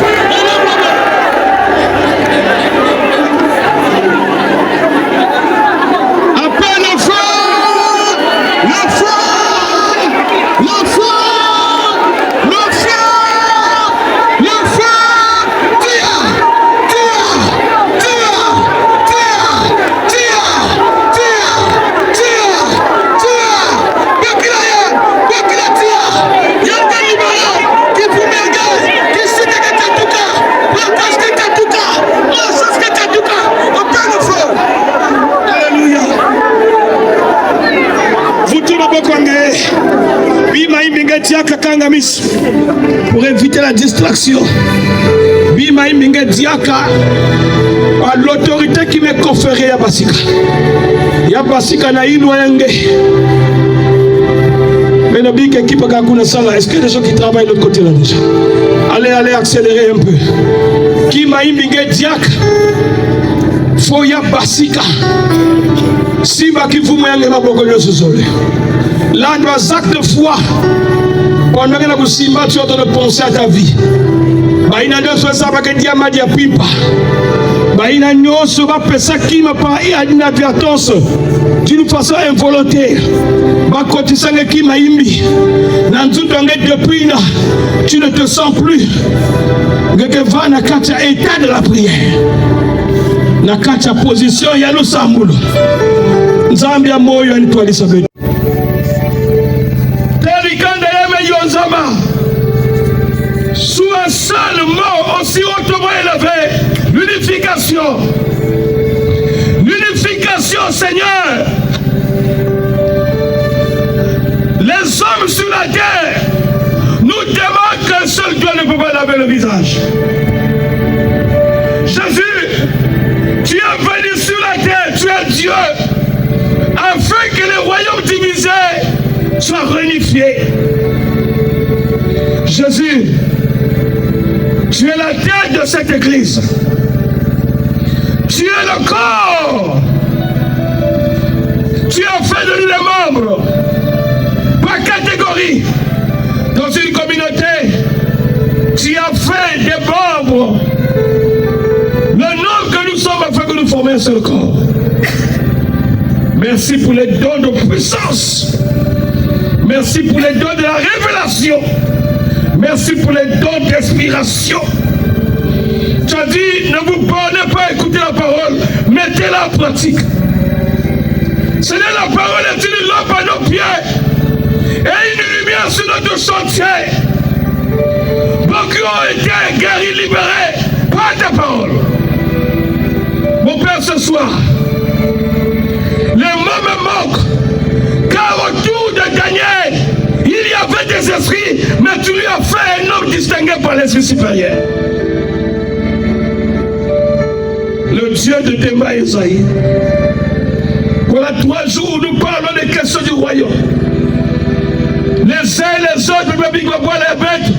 Pour éviter la distraction, Bima Iminga Diaka, par l'autorité qui m'est conférée à Basika. Yabasika na Iloyenge. Mais le big équipe à Kakuna Sala, est-ce qu'il y a des gens qui travaillent de l'autre côté là déjà? Allez accélérer un peu. Qui m'a Iminga Diaka, Foya Basika. Si va qui vous m'ayez ma bokoyo sous-solé. Là, nos actes de foi. Pendant que vous simba, tu es en train de penser à ta vie. Il y a deux choses qui sont à pipa. Il y a une chose qui m'a pas inadvertance d'une façon involontaire. Depuis tu ne te sens plus. État de la prière. Na kacha position ya lusambulo. Nzambia moyo anitwalisa betu. Sous un seul mot aussi hautement élevé, l'unification. L'unification, Seigneur. Les hommes sur la terre nous demandent qu'un seul Dieu ne peut pas laver le visage. Jésus, tu es venu sur la terre, tu es Dieu, afin que les royaumes divisés soient réunifiés. Jésus, tu es la tête de cette église. Tu es le corps. Tu as fait de nous les membres par catégorie. Dans une communauté, tu as fait des membres le nom que nous sommes afin que nous formions un seul corps. Merci pour les dons de puissance. Merci pour les dons de la révélation. Merci pour les dons d'inspiration. Tu as dit, ne vous bornez pas à écouter la parole, mettez-la en pratique. Seigneur, la parole est une lampe à nos pieds et une lumière sur notre chantier. Beaucoup ont été guéris, libérés par ta parole. Mon Père, ce soir, les mots me manquent, car autour de Daniel, il y avait des esprits, mais tu lui as fait un homme distingué par l'esprit supérieur. Le Dieu de Demba Esaïe. Voilà 3 jours où nous parlons des questions du royaume. Les uns et les autres, les bêtes,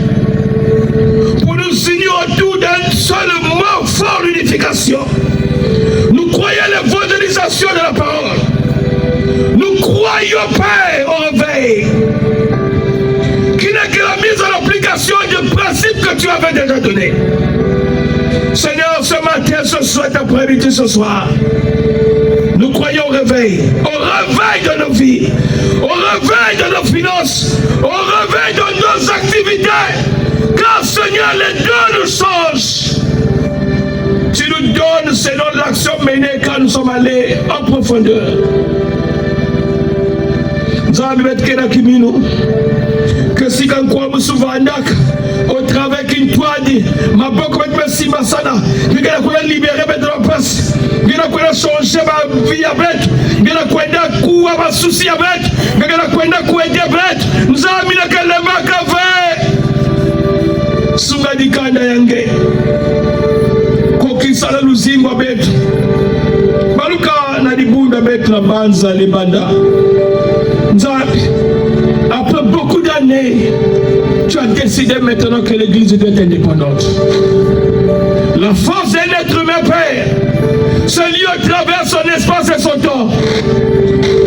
pour nous unir autour d'un seul mot fort, l'unification. Nous croyons à l'évangélisation de la parole. Nous croyons, Père, au réveil, qui n'est que la mise en application du principe que tu avais déjà donné. Seigneur, ce matin, ce soir, cet après-midi, ce soir, nous croyons au réveil de nos vies, au réveil de nos finances, au réveil de nos activités, car Seigneur, les deux nous changent. Tu nous donnes selon l'action menée quand nous sommes allés en profondeur. Que si quand nous sommes au travail qui nous dit, ma boque va être merci, ma sana, nous allons libérer de la place, nous allons kwenda changer ba vie avec ngena kwenda kuwa ba souci avec ngena kwenda kuende avec nzambi na kalema kave sunga dikanda yange kokisala luzingo betu baluka na libunda betu na banza libanda nzambi. Après beaucoup d'années, tu as décidé maintenant que l'église doit être indépendante. La force d'un être humain, Père, ce lieu traverse son espace et son temps.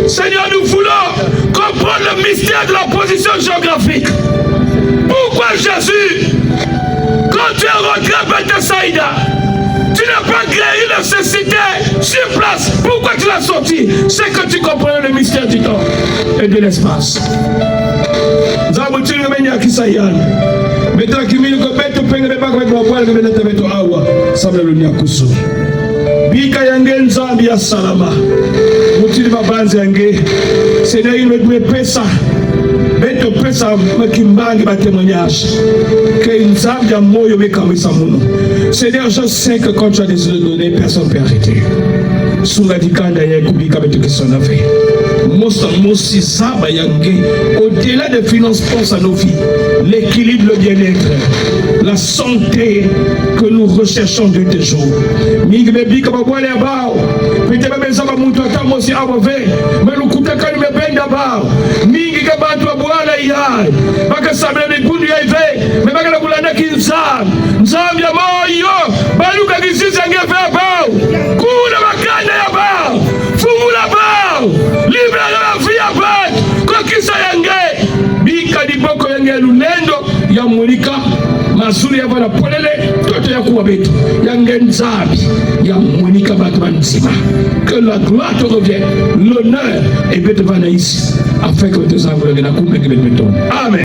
Seigneur, nous voulons comprendre le mystère de la position géographique. Pourquoi Jésus, quand tu es rentré à Bethsaïda, tu n'as pas créé une nécessité sur place? Pourquoi tu l'as sorti? C'est que tu comprends le mystère du temps et de l'espace. Bika yange nzambi ya salama mutili babanzi yange Seigneur il pesa beto pesa makimbangi ba témoignage que nzambi ya moyo bekamisa muno. Seigneur, je sais que quand tu as décidé de donner, personne ne peut arrêter. Sunga dikanda ya kubika beto kisonafe Mosi Saba Yange, au-delà des finances, pense à nos vies, l'équilibre, le bien-être, la santé que nous recherchons de tes jours. Mingi bebi kama bwale abao, pite bebe zaba muntu atamo si above, melu kutaka ni mebenda bao, mingi kama atu abwala iyai, baka sabele mikundu ya ive, mebaka na kulanda kinzam, nzam ya moyo, baluka kiziza ngefe abao, kuna makanda ya bao, fungula bao, libre la vie abad, kokisa yange, bika diboko yange lunendo, ya mulika, mazuri ya vala polele, toto ya kuwa betu, yange nzabi, ya mulika batman nzima. Que la gloire te revienne, l'honneur est bête vana ici, afin que tes angles de la coupe et que les bétons. Amen.